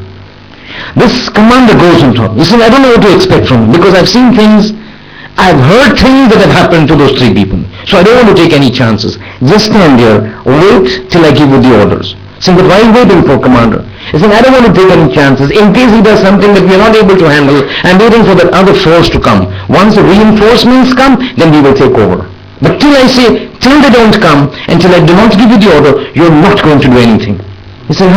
This commander goes on top. He says, I don't know what to expect from him because I've seen things, I've heard things that have happened to those three people. So I don't want to take any chances. Just stand here, wait till I give you the orders. So but why are you waiting for, commander? He said, I don't want to take any chances. In case he does something that we are not able to handle, I'm waiting for that other force to come. Once the reinforcements come, then we will take over. But till I say, till they don't come, and till I do not give you the order, you're not going to do anything. He said,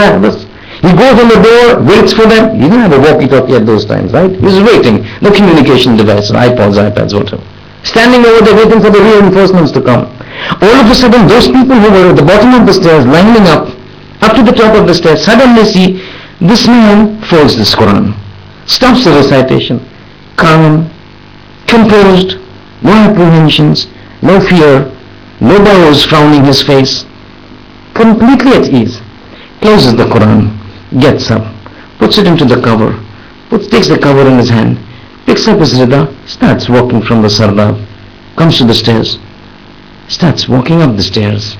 he goes on the door, waits for them. He didn't have a walkie-talkie at those times, right? He was waiting. No communication device, iPads, whatever. Standing over there waiting for the reinforcements to come. All of a sudden, those people who were at the bottom of the stairs, lining up to the top of the stairs, suddenly see this man folds this Quran. Stops the recitation. Calm, composed, no apprehensions, no fear, no bows frowning his face. Completely at ease. Closes the Quran. Gets up, puts it into the cover, takes the cover in his hand, picks up his rida, starts walking from the sardab, comes to the stairs, starts walking up the stairs.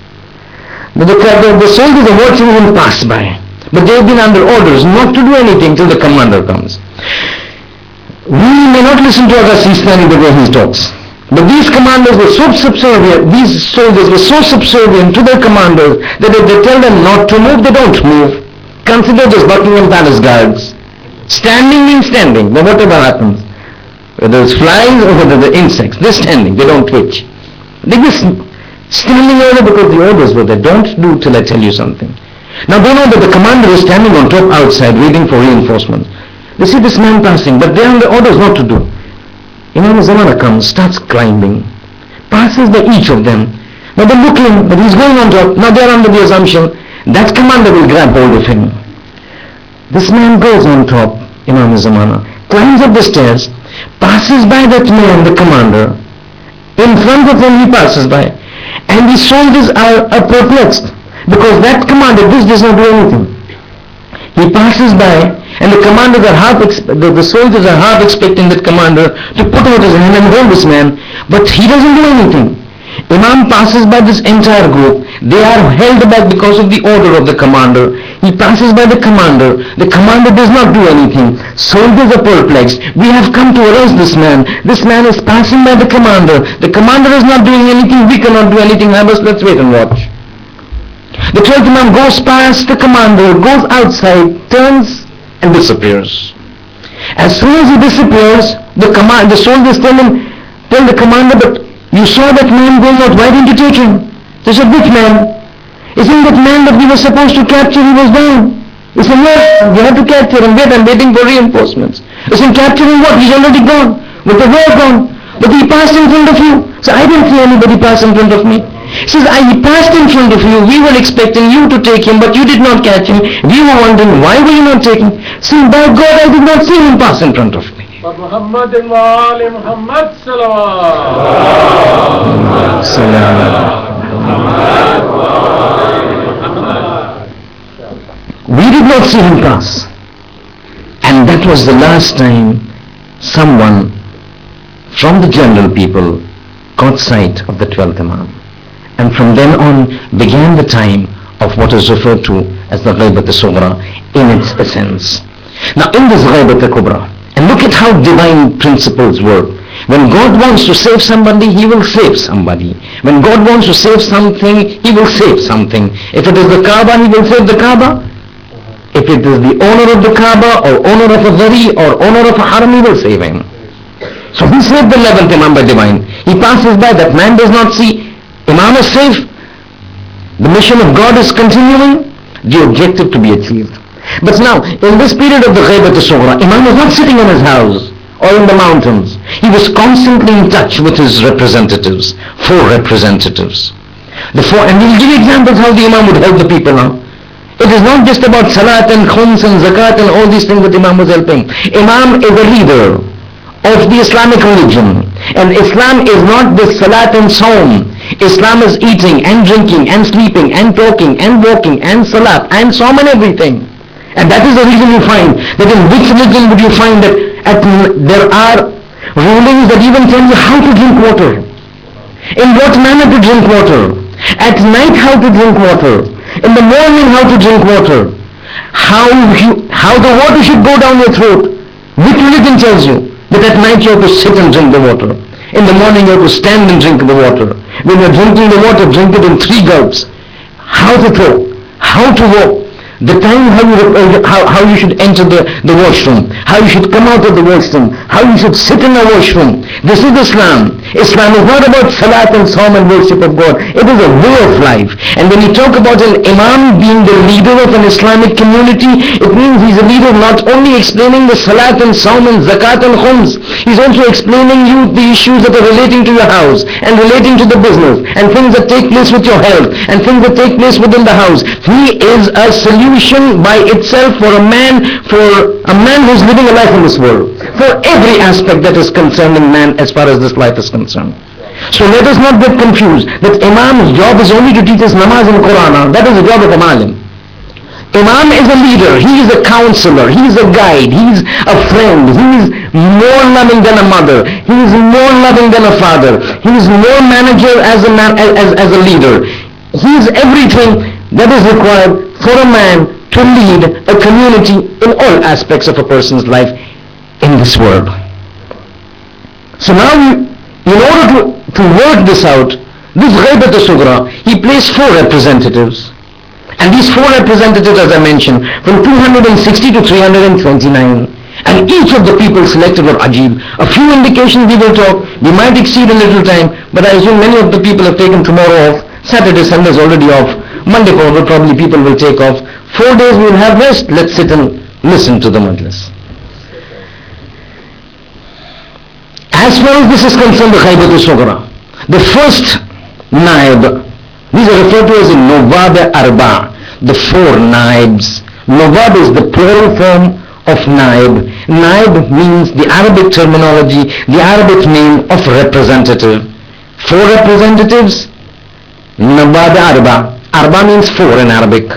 The soldiers are watching him pass by, but they've been under orders not to do anything till the commander comes. We may not listen to Aga Sistani the way he talks, but these commanders were so subservient, these soldiers were so subservient to their commanders that if they tell them not to move, they don't move. Consider this Buckingham Palace guards. Standing means standing, no whatever happens. Whether it's flies or whether the insects, they're standing, they don't twitch. They just standing over because the orders were there. Don't do till I tell you something. Now they know that the commander is standing on top outside waiting for reinforcements. They see this man passing, but they're under orders not to do. Imam Zamana comes, starts climbing, passes by each of them. Now they're looking, but he's going on top. Now they're under the assumption that commander will grab hold of him. This man goes on top, Imam Zamana, climbs up the stairs, passes by that man, the commander. In front of him he passes by. And the soldiers are perplexed because that commander does not do anything. He passes by and the commanders are the soldiers are half expecting that commander to put out his hand and hold this man, but he doesn't do anything. Imam passes by this entire group. They are held back because of the order of the commander. He passes by the commander. The commander does not do anything. Soldiers are perplexed. We have come to arrest this man. This man is passing by the commander. The commander is not doing anything. We cannot do anything. Let's wait and watch. The 12th Imam goes past the commander, goes outside, turns and disappears. As soon as he disappears, the soldiers tell the commander, but you saw that man going out, why didn't you take him? They said, which man? Isn't that man that we were supposed to capture, he was down? He said, yes, we have to capture him. Wait, I'm waiting for reinforcements. He said, capturing what? He's already gone. With the war gone. But he passed in front of you. So I didn't see anybody pass in front of me. He says, he passed in front of you. We were expecting you to take him, but you did not catch him. We were wondering, why were you not taking him? See, by God, I did not see him pass in front of me.
Muhammad wa ali Muhammad salawat.
We did not see him pass. And that was the last time someone from the general people caught sight of the 12th Imam. And from then on began the time of what is referred to as the Ghaibat al-Sughra in its essence. Now in this Ghaibat al-Kubra, and look at how divine principles work. When God wants to save somebody, He will save somebody. When God wants to save something, He will save something. If it is the Kaaba, He will save the Kaaba. If it is the owner of the Kaaba or owner of a Zari or owner of a Haram, He will save him. So He saved the 11th Imam by divine. He passes by, that man does not see. Imam is safe. The mission of God is continuing. The objective to be achieved. But now, in this period of the Ghaibat al-Sughra, Imam was not sitting in his house or in the mountains. He was constantly in touch with his representatives, 4 representatives. And we'll give you examples how the Imam would help the people now. It is not just about Salat and Khums and Zakat and all these things that Imam was helping. Imam is a leader of the Islamic religion. And Islam is not the Salat and Saum. Islam is eating and drinking and sleeping and talking and walking and Salat and Saum and everything. And that is the reason you find that in which religion would you find that there are rulings that even tell you how to drink water, in what manner to drink water, at night how to drink water, in the morning how to drink water, how the water should go down your throat. Which religion tells you that at night you have to sit and drink the water, in the morning you have to stand and drink the water, when you are drinking the water, drink it in 3 gulps, how to talk, how to walk, the time how you should enter the washroom, how you should come out of the washroom, how you should sit in the washroom. This is Islam. Islam is not about Salat and Saum and worship of God. It is a way of life. And when you talk about an Imam being the leader of an Islamic community, it means he's a leader not only explaining the Salat and Saum and Zakat and Khums, he's also explaining you the issues that are relating to your house and relating to the business and things that take place with your health and things that take place within the house. He is a solution by itself for a man who's living a life in this world, for every aspect that is concerning man as far as this life is concerned. So let us not get confused that Imam's job is only to teach us namaz and Quran. That is the job of a alim. Imam is a leader, he is a counselor, he is a guide, he is a friend, he is more loving than a mother, he is more loving than a father, he is more manager as a leader. He is everything that is required for a man to lead a community in all aspects of a person's life in this world. So now, in order to work this out, this Ghaibat al-Sughra, he placed 4 representatives. And these 4 representatives, as I mentioned, from 260 to 329. And each of the people selected were Ajib. A few indications we will talk. We might exceed a little time, but I assume many of the people have taken tomorrow off. Saturday, Sunday is already off. Monday forward, probably people will take off. 4 days we will have rest. Let's sit and listen to the majlis. As far as this is concerned, the Ghaibat al-Sughra, the first naib, these are referred to as the Nawab Arba, the 4 naibs. Nawab is the plural form of naib. Naib means the Arabic terminology, the Arabic name of representative. 4 representatives, Nawab Arba. Arba means 4 in Arabic.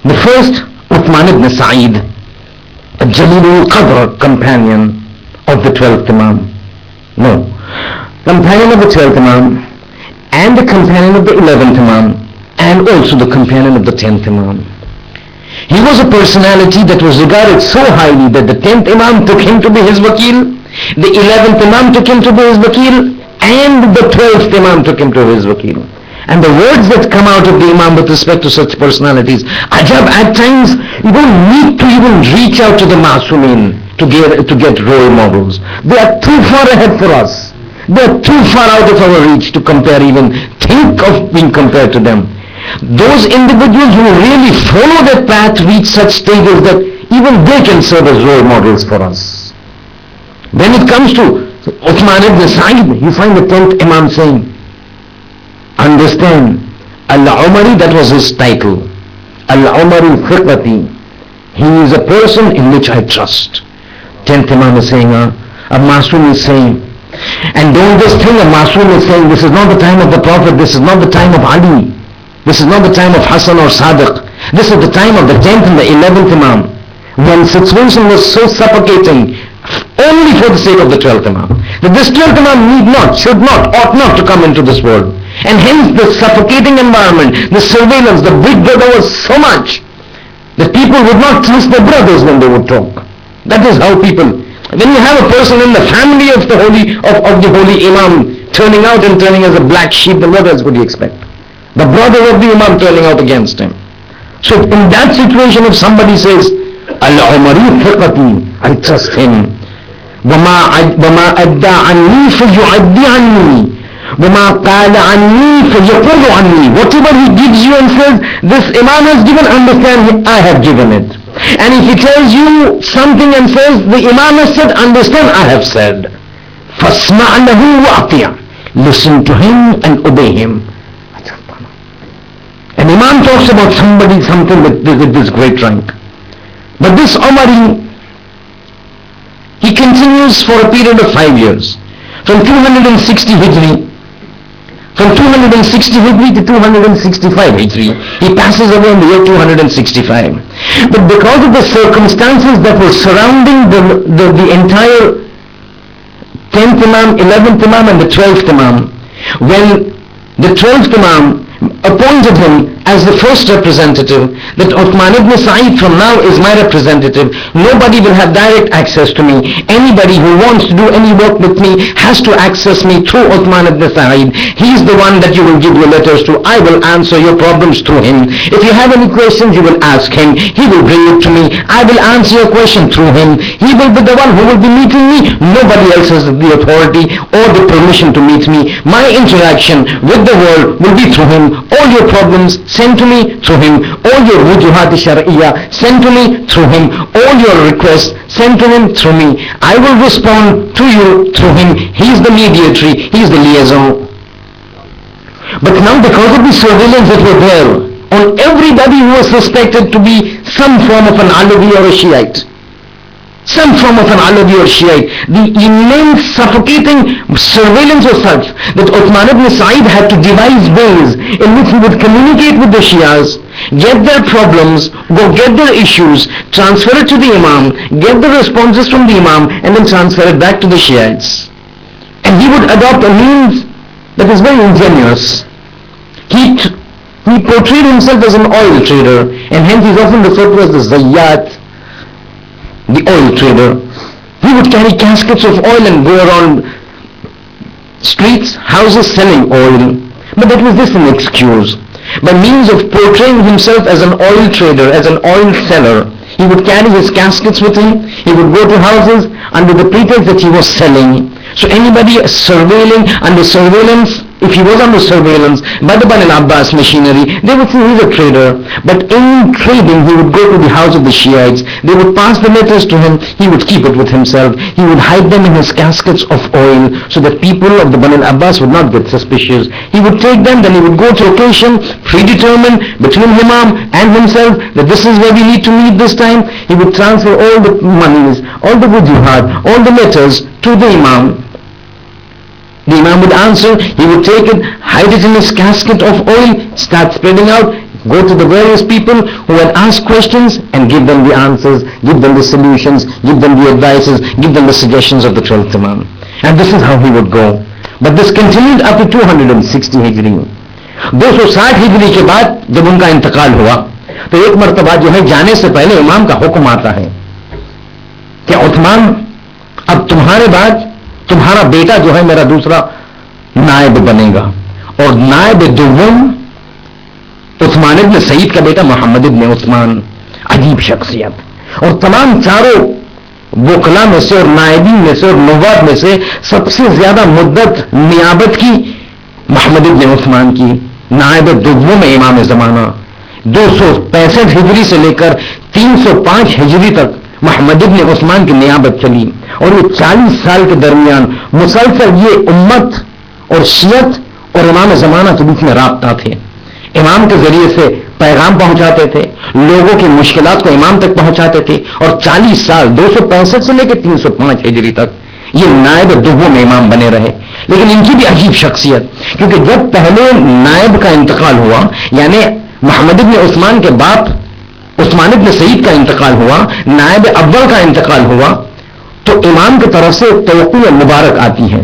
The first, Uthman ibn Sa'id, a Jalilul Qadr companion of the 12th Imam. No. Companion of the 12th Imam and the companion of the 11th Imam and also the companion of the 10th Imam. He was a personality that was regarded so highly that the 10th Imam took him to be his wakil, the 11th Imam took him to be his wakil, and the 12th Imam took him to be his wakil. And the words that come out of the Imam with respect to such personalities, ajab, at times you don't need to even reach out to the Masumin to get role models. They are too far ahead for us. They are too far out of our reach to compare, even think of being compared to them. Those individuals who really follow that path reach such stages that even they can serve as role models for us. When it comes to Uthman ibn Sa'id, you find the 10th Imam saying, understand, Al-Umari, that was his title. Al-Umari Fiqati. He is a person in which I trust. 10th Imam is saying, a Masoom is saying, and don't just think a Masoom is saying, this is not the time of the Prophet, this is not the time of Ali, this is not the time of Hassan or Sadiq, this is the time of the 10th and the 11th Imam, when situation was so suffocating, only for the sake of the 12th Imam, that this 12th Imam need not, should not, ought not to come into this world. And hence the suffocating environment, the surveillance, the big brother was so much that people would not trust their brothers when they would talk. That is how people, when you have a person in the family of the holy Imam turning out and turning as a black sheep, then what else would you expect? The brother of the Imam turning out against him. So in that situation, if somebody says, Al-Umari Fiqati, I trust him. وَمَا أَدَّى عَنِّي فَيُعَدِّي عَنِّي وَمَا قَالَ عَنِّي فَيَقُولُ عَنِّي. Whatever he gives you and says, this Imam has given, understand, I have given it. And if he tells you something and says, the Imam has said, understand, I have said. فَاسْمَعْ لَهُ وَأَطِيعْ. Listen to him and obey him. An Imam talks about something with this great rank. But this Umari, he continues for a period of 5 years. From 260 Hijri, from 260 Hijri to 265 Hijri. He passes away in the year 265. But because of the circumstances that were surrounding the entire 10th Imam, 11th Imam and the 12th Imam, when the 12th Imam appointed him as the first representative, that Uthman ibn Sa'id from now is my representative. Nobody will have direct access to me. Anybody who wants to do any work with me has to access me through Uthman ibn Sa'id. He is the one that you will give your letters to. I will answer your problems through him. If you have any questions, you will ask him. He will bring it to me. I will answer your question through him. He will be the one who will be meeting me. Nobody else has the authority or the permission to meet me. My interaction with the world will be through him. All your problems, send to me through him. All your wujuhat shar'iyya, send to me through him. All your requests, send to him through me. I will respond to you through him. He is the mediatory, he is the liaison. But now because of the surveillance that were there on everybody who was suspected to be some form of an Alawi or a Shiite, some form of an Alawi or Shiite, the immense suffocating surveillance was such that Uthman ibn Sa'id had to devise ways in which he would communicate with the Shias, get their problems, go get their issues, transfer it to the Imam, get the responses from the Imam, and then transfer it back to the Shiites. And he would adopt a means that is very ingenious. He portrayed himself as an oil trader, and hence he is often referred to as the Zayyat, the oil trader. He would carry caskets of oil and go around streets, houses selling oil. But that was just an excuse. By means of portraying himself as an oil trader, as an oil seller, he would carry his caskets with him. He would go to houses under the pretext that he was selling. So anybody surveilling, under surveillance, if he was under surveillance by the Bani al-Abbas machinery, they would say he's a trader. But in trading, he would go to the house of the Shiites. They would pass the letters to him. He would keep it with himself. He would hide them in his caskets of oil so that people of the Bani al-Abbas would not get suspicious. He would take them, then he would go to occasion, predetermined between Imam and himself that this is where we need to meet this time. He would transfer all the monies, all the wujuhat, all the letters to the Imam. The Imam would answer, he would take it, hide it in his casket of oil, start spreading out, go to the various people who had asked questions and give them the answers, give them the solutions, give them the advices, give them the suggestions of the 12th Imam. And this is how he would go. But this continued up to 260 Hijri. 260 Hijri के बाद जब उनका इंतकाल हुआ تو ایک مرتبہ جو ہے جانے سے پہلے امام کا حکم آتا ہے کہ عثمان اب تمہارے بعد تمہارا بیٹا جو ہے میرا دوسرا نائب بنے گا، اور نائب دوم عثمان ابن سعید کا بیٹا محمد ابن عثمان. عجیب شخصیت، اور تمام چاروں وکلا میں سے اور نائبین میں سے اور نواب میں سے سب سے زیادہ مدت نیابت کی محمد ابن عثمان کی. نائب دوم میں امام زمانہ 265 ہجری سے لے کر 305 ہجری تک محمد ابن عثمان کی نیابت چلی، اور یہ 40 سال کے درمیان مسلسل یہ امت اور شیعت اور امام زمانہ کے بیچ میں رابطہ تھے. امام کے ذریعے سے پیغام پہنچاتے تھے، لوگوں کی مشکلات کو امام تک پہنچاتے تھے، اور 40 سال 265 سے لے کے 305 ہجری تک یہ نائب دوم امام بنے رہے. لیکن ان کی بھی عجیب شخصیت، کیونکہ جب پہلے نائب کا انتقال ہوا، یعنی محمد ابن عثمان کے باپ عثمان ابن سعید کا انتقال ہوا، نائب اول کا انتقال ہوا، تو امام کی طرف سے توقیع مبارک آتی ہے.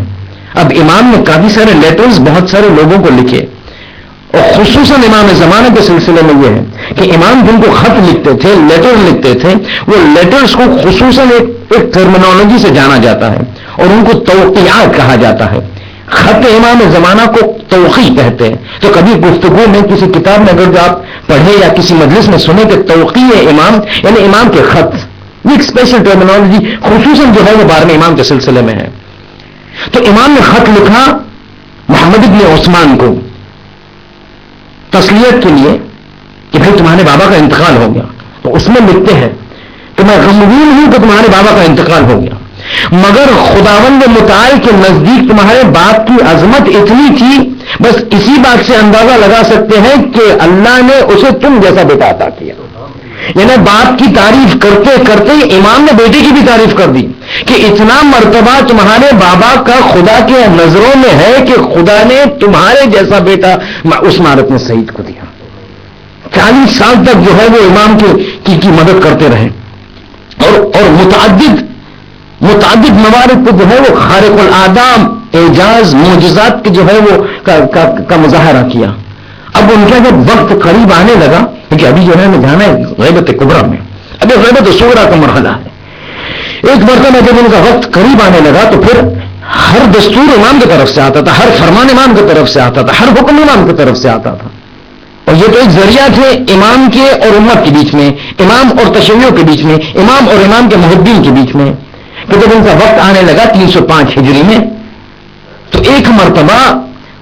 اب امام نے کافی سارے لیٹرز بہت سارے لوگوں کو لکھے، اور خصوصاً امام زمانہ کے سلسلے میں یہ ہے کہ امام جن کو خط لکھتے تھے، لیٹر لکھتے تھے، وہ لیٹرز کو خصوصاً ایک ٹرمینالوجی سے جانا جاتا ہے اور ان کو توقیعات کہا جاتا ہے. خط امام زمانہ کو توقیع کہتے ہیں. تو کبھی گفتگو میں کسی کتاب میں اگر جو آپ پڑھیں یا کسی مجلس میں سنیں کہ توقیع امام یعنی امام کے خط، یہ ایک اسپیشل ٹرمینالوجی خصوصاً جو ہے وہ 12ویں امام کے سلسلے میں ہے. تو امام نے خط لکھا محمد ابن عثمان کو تسلیت کے لیے کہ بھائی تمہارے بابا کا انتقال ہو گیا. تو اس میں لکھتے ہیں کہ میں غمگین ہوں کہ تمہارے بابا کا انتقال ہو گیا، مگر خداوند متعال کے نزدیک تمہارے باپ کی عظمت اتنی تھی، بس اسی بات سے اندازہ لگا سکتے ہیں کہ اللہ نے اسے تم جیسا بیٹا عطا کیا. یعنی باپ کی تعریف کرتے کرتے امام نے بیٹے کی بھی تعریف کر دی کہ اتنا مرتبہ تمہارے بابا کا خدا کے نظروں میں ہے کہ خدا نے تمہارے جیسا بیٹا عثمان ابن سعید کو دیا. 40 سال تک جو ہے وہ امام کی مدد کرتے رہے، اور متعدد موارد پہ جو ہے وہ خارق العادات اعجاز معجزات کے جو ہے وہ کا مظاہرہ کیا. اب ان کا جب وقت قریب آنے لگا، کیونکہ ابھی جو ہے ہمیں جانا ہے غیبت کبریٰ میں، ابھی غیبت صغریٰ کا مرحلہ ہے. ایک مرتبہ جب ان کا وقت قریب آنے لگا تو پھر ہر دستور امام کی طرف سے آتا تھا، ہر فرمان امام کی طرف سے آتا تھا، ہر حکم امام کی طرف سے آتا تھا. اور یہ تو ایک ذریعہ تھے امام کے اور امت کے بیچ میں، امام اور تشیعوں کے بیچ میں، امام اور امام کے محبین کے بیچ میں. کہ جب ان کا وقت آنے لگا 305 ہجری میں، تو ایک مرتبہ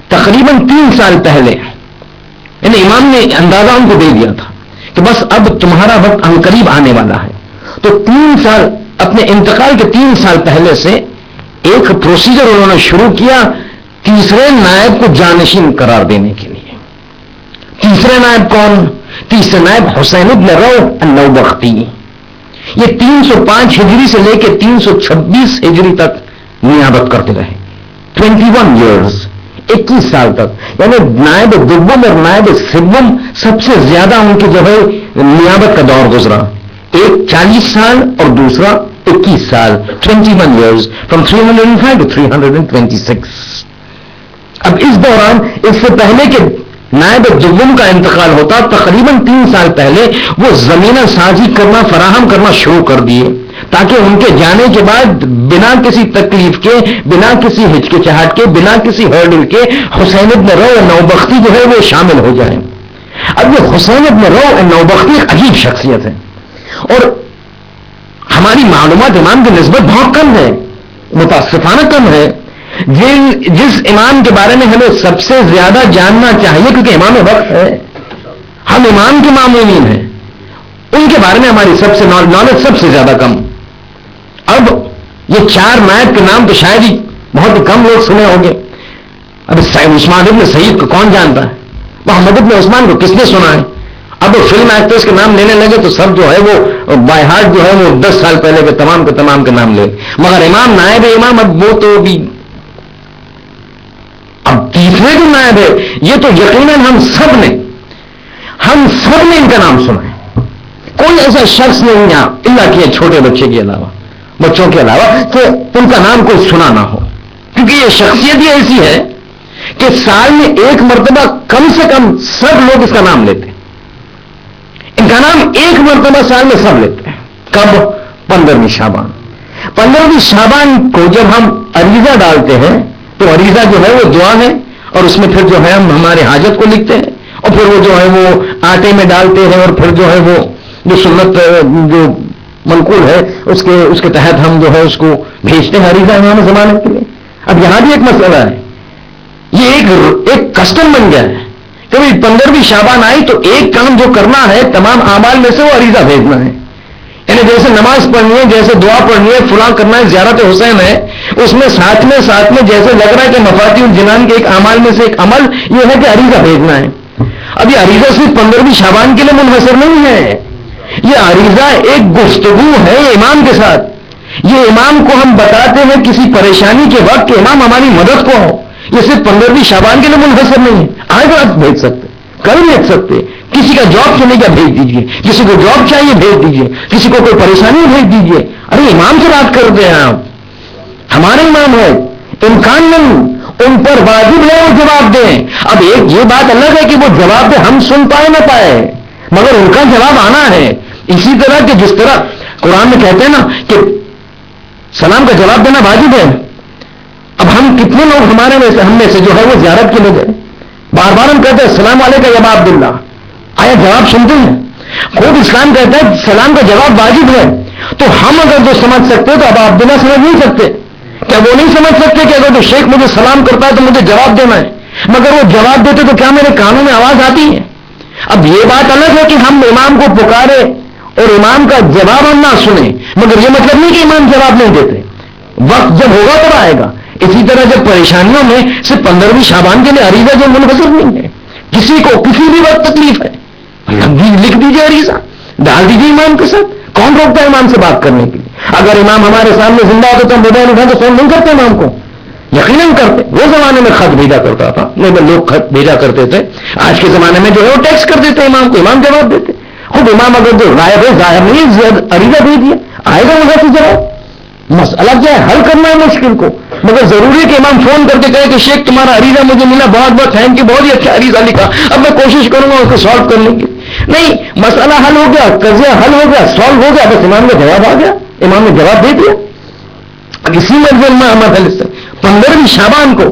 تقریباً 3 سال پہلے یعنی امام نے اندازہ ان کو دے دیا تھا کہ بس اب تمہارا وقت عنقریب آنے والا ہے. تو 3 سال اپنے انتقال کے 3 سال پہلے سے ایک پروسیجر انہوں نے شروع کیا تیسرے نائب کو جانشین قرار دینے کے لیے. تیسرے نائب کون؟ تیسرے نائب حسین ابن روح النوبختی. یہ 305 ہجری سے لے کے 326 ہجری تک نیابت کرتے رہے. 21 ایئرز، 21 سال تک. یعنی نائب دوم اور نائب سوم سب سے زیادہ ان کے جو ہے نیابت کا دور گزرا. ایک 40 سال اور دوسرا 21 سال. 21 ایئرز فرام 305 to 326. اب اس دوران اس سے پہلے کہ نائب دوم کا انتقال ہوتا تقریباً 3 سال پہلے وہ زمینہ سازی کرنا فراہم کرنا شروع کر دیے، تاکہ ان کے جانے کے بعد بنا کسی تکلیف کے، بنا کسی ہچکچاہٹ کے، بنا کسی ہرڈل کے حسین ابن روح نوبختی جو ہے وہ شامل ہو جائیں. اب یہ حسین ابن روح نوبختی ایک عجیب شخصیت ہے، اور ہماری معلومات امام کی نسبت بہت کم ہے، متاسفانہ کم ہے. جس امام کے بارے میں ہمیں سب سے زیادہ جاننا چاہیے، کیونکہ امام وقت ہے، ہم امام کے معمولین ہیں، ان کے بارے میں ہماری سب سے نالج سب سے زیادہ کم. اب یہ 4 نائب کے نام تو شاید ہی بہت ہی کم لوگ سنے ہوں گے. اب عثمان ابن سعید کو کون جانتا ہے؟ محمد ابن عثمان کو کس نے سنا ہے؟ اب فلم ایکٹرز کے نام لینے لگے تو سب جو ہے وہ بائی ہارٹ جو ہے وہ 10 سال پہلے کے تمام کے نام لے. مگر امام نائب امام اب وہ تو بھی اب تیسرے جو نائب ہے، یہ تو یقیناً ہم سب نے ان کا نام سنا ہے. کوئی ایسا شخص نہیں یہاں اللہ کے چھوٹے بچوں کے علاوہ کہ ان کا نام کوئی سنا نہ ہو، کیونکہ یہ شخصیت ہی ایسی ہے کہ سال میں ایک مرتبہ کم سے کم سب لوگ اس کا نام لیتے. ان کا نام ایک مرتبہ سال میں سب لیتے ہیں. کب؟ 15ویں شعبان. 15ویں شعبان کو جب ہم عریضہ ڈالتے ہیں تو عریضہ جو ہے وہ دعا ہے, اور اس میں پھر جو ہے ہم ہمارے حاجت کو لکھتے ہیں, اور پھر وہ جو ہے وہ آٹے میں ڈالتے ہیں, اور پھر جو ہے وہ جو سنت جو منقول ہے اس کے تحت ہم جو ہے اس کو بھیجتے ہیں عریضہ امام زمانے کے لیے. اب یہاں بھی ایک مسئلہ ہے, یہ ایک کسٹم بن گیا ہے. کبھی 15ویں شعبان آئی تو ایک کام جو کرنا ہے تمام اعمال میں سے وہ عریضہ بھیجنا ہے. یعنی جیسے نماز پڑھنی ہے, جیسے دعا پڑھنی ہے, فلاں کرنا ہے, زیارت حسین ہے, اس میں ساتھ میں جیسے لگ رہا ہے کہ مفاتیح الجنان کے ایک اعمال میں سے ایک عمل یہ ہے کہ عریضہ بھیجنا ہے. اب یہ عریضہ صرف 15ویں شعبان کے لیے منحصر نہیں ہے, یہ عریضہ ایک گفتگو ہے امام کے ساتھ. یہ امام کو ہم بتاتے ہیں کسی پریشانی کے وقت کہ امام ہماری مدد کو ہو. یہ صرف 15ویں شعبان کے لیے منحصر نہیں ہے, آج آپ بھیج سکتے, کل بھیج سکتے. کسی کا جاب چلے گا بھیج دیجئے, کسی کو جاب چاہیے بھیج دیجئے, کسی کو کوئی پریشانی بھیج دیجئے. ارے امام سے بات کرتے ہیں آپ, ہمارے امام ہے, امکان نہیں, ان پر واجب ہے وہ جواب دیں. اب ایک یہ بات الگ ہے کہ وہ جواب دیں, ہم سن پائے نہ پائے, مگر ان کا جواب آنا ہے. اسی طرح کہ جس طرح قرآن میں کہتے ہیں نا کہ سلام کا جواب دینا واجب ہے. اب ہم کتنے لوگ ہمارے میں سے, ہم میں سے جو ہے وہ زیارت کے لوگ ہیں, بار بار ہم کہتے ہیں السلام علیکم یا ابا عبداللہ, آیا جواب سنتے ہیں؟ خود اسلام کہتا ہے سلام کا جواب واجب ہے. تو ہم اگر جو سمجھ سکتے تو ابا عبداللہ سمجھ نہیں سکتے؟ کیا وہ نہیں سمجھ سکتے کہ اگر جو شیخ مجھے سلام کرتا ہے تو مجھے جواب دینا ہے؟ مگر وہ جواب دیتے تو کیا میرے کانوں میں آواز آتی ہے؟ اب یہ بات الگ ہے کہ ہم امام کو پکارے اور امام کا جواب ہم نہ سنیں, مگر یہ مطلب نہیں کہ امام جواب نہیں دیتے. وقت جب ہوگا تب آئے گا. اسی طرح جب پریشانیوں میں صرف 15ویں شعبان کے لیے عریضہ جو منحصر نہیں ہے, کسی کو کسی بھی وقت تکلیف ہے لکھ دیجیے عریضہ, ڈال دیجیے امام کے ساتھ. کون روکتا ہے امام سے بات کرنے کے لیے؟ اگر امام ہمارے سامنے زندہ ہوتے تو ہم موبائل اٹھا تو فون نہیں کرتے امام کو, یقیناً کرتے. وہ زمانے میں خط بھیجا کرتا تھا, نہیں لوگ خط بھیجا کرتے تھے. آج کے زمانے میں جو ہے وہ ٹیکسٹ کر دیتے امام کو, امام جواب دیتے. خود امام اگر جو غائب ہے ظاہر نہیں, عریضہ بھیج دیا, آئے گا وہاں سے جواب. مسئلہ کیا ہے؟ حل کرنا ہے مشکل کو. مگر ضروری ہے کہ امام فون کر کے کہے کہ شیخ تمہارا عریضہ مجھے ملا, بہت بہت تھینک یو, بہت ہی اچھا عریضہ لکھا, اب میں کوشش کروں گا اس کو سالو کرنے کی. نہیں, مسئلہ حل ہو گیا, قضیہ حل ہو گیا, سالو ہو گیا, بس امام کا جواب آ گیا, امام نے جواب دے دیا. اسی مرضی میں ہم 15ویں شعبان کو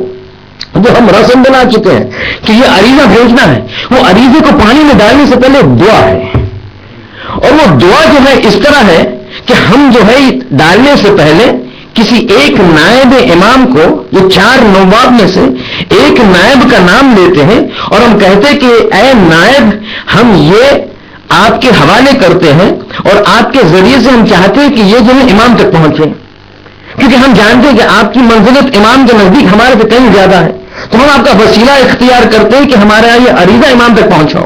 جو ہم رسم بنا چکے ہیں کہ یہ عریضہ بھیجنا ہے, وہ عریضے کو پانی میں ڈالنے سے پہلے دعا ہے. اور وہ دعا جو ہے اس طرح ہے کہ ہم جو ہے ڈالنے سے پہلے کسی ایک نائب امام کو, یہ 4 نواب میں سے ایک نائب کا نام لیتے ہیں اور ہم کہتے کہ اے نائب, ہم یہ آپ کے حوالے کرتے ہیں اور آپ کے ذریعے سے ہم چاہتے ہیں کہ یہ جو ہے امام تک پہنچے, کیونکہ ہم جانتے ہیں کہ آپ کی منزلت امام کے نزدیک ہمارے سے کہیں زیادہ ہے. تو ہم آپ کا وسیلہ اختیار کرتے ہیں کہ ہمارے یہاں یہ عریضہ امام تک پہنچاؤ.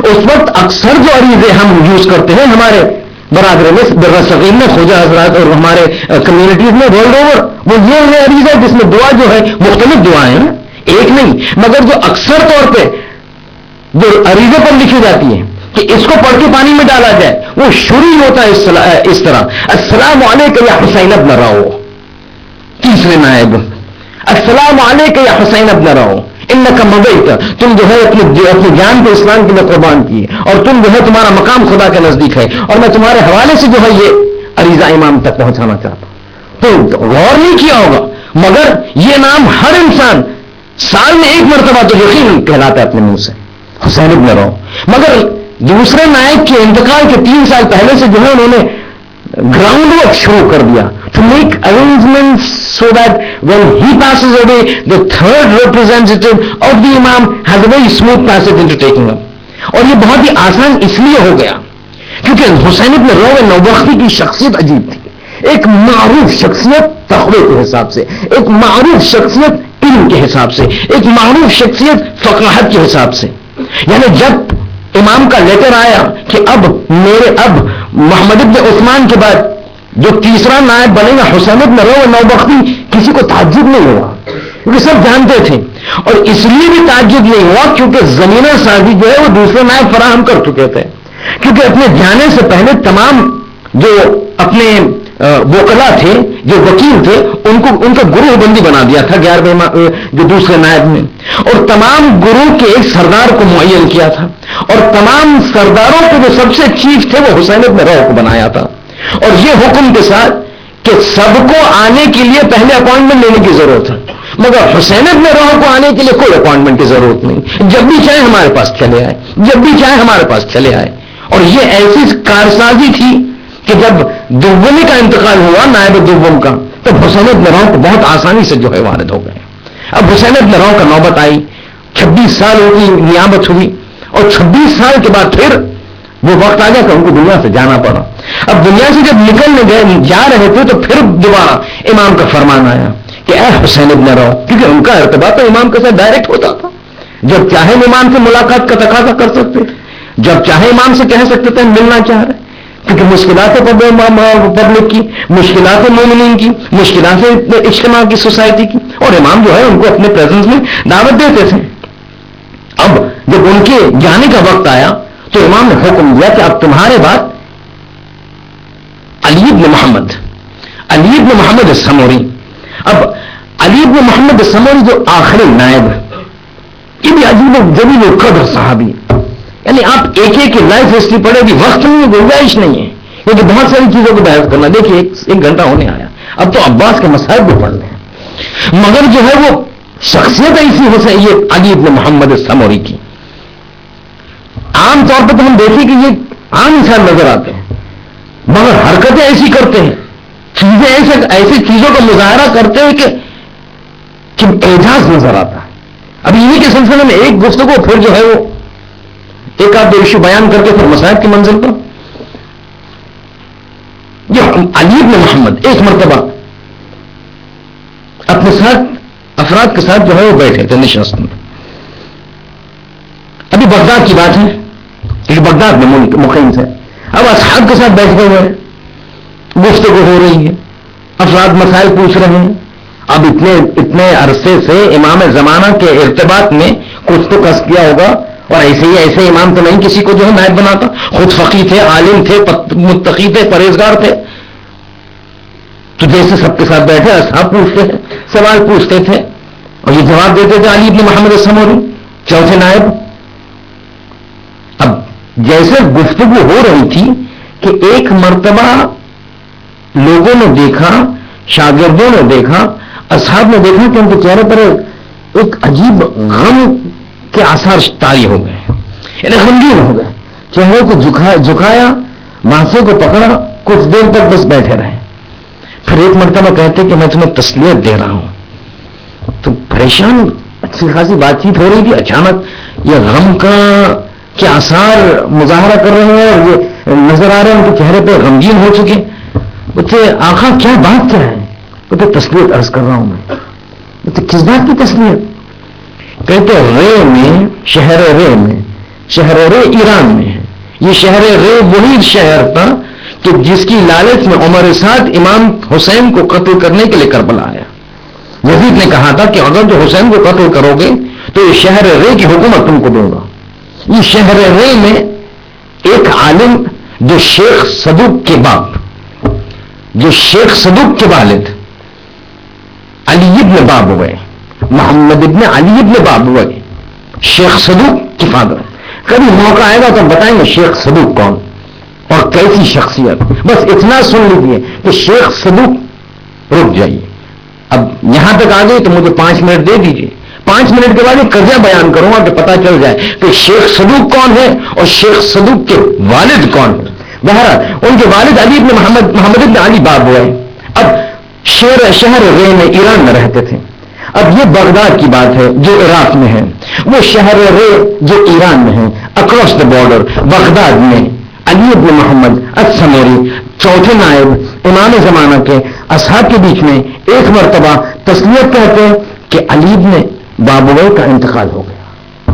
اس وقت اکثر جو عریضے ہم یوز کرتے ہیں ہمارے برادری میں, صغیر میں, خواجہ حضرات اور ہمارے کمیونٹیز میں ورلڈ اوور, وہ یہ ہے عریضہ جس میں دعا جو ہے مختلف دعائیں ہیں, ایک نہیں, مگر جو اکثر طور پہ جو عریضے پر لکھی جاتی ہیں کہ اس کو پڑھ کے پانی میں ڈالا جائے, وہ شروع ہوتا ہے اس طرح, السلام علیکم یا حسین ابن راؤ. تیسرے نائب, السلام علیکم یا حسین ابن راؤ, انک مضیت, تم جو ہے اپنی جان کو اسلام کے لیے قربان کی, اور تم جو ہے تمہارا مقام خدا کے نزدیک ہے, اور میں تمہارے حوالے سے جو ہے یہ عریضہ امام تک پہنچانا چاہتا ہوں. تو غور نہیں کیا ہوگا, مگر یہ نام ہر انسان سال میں ایک مرتبہ تو یقین کہلاتا ہے اپنے منہ سے, حسین ابن راؤ. مگر دوسرے نائب کے انتقال کے 3 سال پہلے سے جو ہے انہوں نے گراؤنڈ ورک شروع کر دیا to make arrangements so that when he passes away, the third representative of the Imam has a very smooth passage into taking up. اور یہ بہت ہی آسان اس لیے ہو گیا کیونکہ حسین ابن راؤ نوبختی کی شخصیت عجیب تھی. ایک معروف شخصیت تقوی کے حساب سے, ایک معروف شخصیت علم کے حساب سے, ایک معروف شخصیت فقاہت کے حساب سے. یعنی جب امام کا لیٹر آیا کہ اب محمد ابن عثمان کے بعد جو تیسرا نائب بنے گا حسین ابن راؤ نوبختی, کسی کو تعجب نہیں ہوا کیونکہ سب جانتے تھے, اور اس لیے بھی تعجب نہیں ہوا کیونکہ زمینہ سازی جو ہے وہ دوسرے نائب فراہم کر چکے تھے. کیونکہ اپنے جانے سے پہلے تمام جو اپنے وکلا تھے، جو وکیل تھے، ان کا گروہ بندی بنا دیا تھا 11ویں جو دوسرے نائب میں، اور تمام گروہ کے ایک سردار کو معین کیا تھا، اور تمام سرداروں کے جو سب سے چیف تھے وہ حسین بن روح کو بنایا تھا، اور یہ حکم کے ساتھ کہ سب کو آنے کے لیے پہلے اپوائنٹمنٹ لینے کی ضرورت ہے، مگر حسین بن روح کو آنے کے لیے کوئی اپوائنٹمنٹ کی ضرورت نہیں، جب بھی چاہے ہمارے پاس چلے آئے، جب بھی چاہے ہمارے پاس چلے آئے۔ اور یہ ایسی کارسازی تھی کہ جب دومی کا انتقال ہوا، نائب دوم کا، تو حسین بن روح کو بہت آسانی سے جو ہے وارد ہو گئے۔ اب حسین بن روح کا نوبت آئی، 26 سال ان کی نیابت ہوئی، اور 26 سال کے بعد پھر وہ وقت آ گیا کہ ان کو دنیا سے جانا پڑا۔ اب دنیا سے جب نکلنے گئے جا رہے تھے تو پھر دوبارہ امام کا فرمان آیا کہ اے حسین بن روح، کیونکہ ان کا ارتباط تو امام کے ساتھ ڈائریکٹ ہوتا تھا، جب چاہے امام سے ملاقات کا تقاضا کر سکتے تھے، جب چاہے امام سے کہہ سکتے تھے ملنا چاہ رہے، کیونکہ مشکلات پبلک کی، مشکلات مومنین کی، مشکلات اجتماع کی، سوسائٹی کی، اور امام جو ہے ان کو اپنے پریزنس میں دعوت دیتے تھے۔ اب جب ان کے جانے کا وقت آیا تو امام نے حکم دیا کہ اب تمہارے بعد علی بن محمد السموری، اب علی بن محمد السموری جو آخری نائب، یہ بھی عجیب و جلیل القدر صحابی، یعنی آپ ایک ایک لائف ہسٹری پڑھے بھی وقت نہیں، گنجائش نہیں ہے، کیونکہ بہت ساری چیزوں کو بحث کرنا۔ دیکھیے ایک گھنٹہ ہونے آیا، اب تو عباس کے مسائل بھی پڑھنے ہیں، مگر جو ہے وہ شخصیت ایسی ہو سکتی ہے علی بن محمد السموری کی۔ عام طور پہ تو ہم دیکھیں کہ یہ عام انسان نظر آتے ہیں، مگر حرکتیں ایسی کرتے ہیں، چیزیں ایسی چیزوں کا مظاہرہ کرتے ہیں کہ اعجاز نظر آتا ہے۔ اب انہی کے سلسلے میں ایک گفتگو پھر جو ہے وہ ایک آدھ ایشو بیان کر کے پھر مسائل کی منزل پر، یہ علی بن محمد ایک مرتبہ اپنے ساتھ افراد کے ساتھ جو ہے وہ بیٹھے تھے نشست میں، ابھی بغداد کی بات ہے، کیونکہ بغداد میں مقیم تھے، اب اصحاب کے ساتھ بیٹھے ہوئے ہیں، گفتگو ہو رہی ہے، افراد مسائل پوچھ رہے ہیں۔ اب اتنے عرصے سے امام زمانہ کے ارتباط میں کچھ تو کس کیا ہوگا، اور ایسے امام تو نہیں کسی کو جو ہے نائب بناتا، خود فقیہ تھے، عالم تھے، متقی تھے، پرہیزگار تھے، تو جیسے سب کے ساتھ بیٹھے اصحاب پوچھتے تھے، سوال پوچھتے تھے، اور یہ جواب دیتے تھے علی بن محمد السموری چوتھے نائب۔ اب جیسے گفتگو ہو رہی تھی کہ ایک مرتبہ لوگوں نے دیکھا، شاگردوں نے دیکھا، اصحاب نے دیکھا کہ ان کے چہرے پر ایک عجیب غم کے آثار طاری ہو گئے، یعنی غمگین ہو گئے، چہرے کو جھکایا، ماسے کو پکڑا، کچھ دیر تک بس بیٹھے رہے۔ پھر ایک مرتبہ کہتے کہ میں تمہیں تسلیت دے رہا ہوں، تو پریشان اچھی خاصی بات چیت ہو رہی تھی، اچانک یہ غم کے آثار مظاہرہ کر رہے ہیں، اور یہ نظر آ رہے ہیں ان کے چہرے پہ غمگین ہو چکے۔ بولتے آقا کیا بات کیا ہے؟ بولتے تسلیت عرض کر رہا ہوں میں۔ بولتے کس بات کی تسلیت؟ کہتے رے میں، شہر رے ایران میں ہے، یہ شہر رے وہی شہر تھا کہ جس کی لالچ میں عمر سعد امام حسین کو قتل کرنے کے لیے کربلا آیا۔ یزید نے کہا تھا کہ اگر جو حسین کو قتل کرو گے تو یہ شہر رے کی حکومت تم کو دوں گا۔ یہ شہر رے میں ایک عالم جو شیخ صدوق کے والد علی ابن بابوے، محمد ابن علی ابن بابوے، شیخ صدوق کی فادر۔ کبھی موقع آئے گا تو بتائیں گے شیخ صدوق کون اور کیسی شخصیت، بس اتنا سن لیجیے کہ شیخ صدوق، رک جائیے اب یہاں تک آ گئی تو مجھے 5 منٹ دے دیجیے، 5 منٹ کے بعد ایک قضیہ بیان کروں گا کہ پتہ چل جائے کہ شیخ صدوق کون ہے اور شیخ صدوق کے والد کون ہے۔ بہرحال ان کے والد علی ابن محمد ابن علی بابوے اب شہر رے میں ایران میں رہتے تھے۔ اب یہ بغداد کی بات ہے جو عراق میں ہے، وہ شہر رے جو ایران میں ہے، اکراس دا بارڈر بغداد میں علی ابن محمد السموری چوتھے نائب امام زمانہ کے اصحاب کے بیچ میں ایک مرتبہ تسلیت کہتے ہیں کہ علی ابن بابوے کا انتقال ہو گیا۔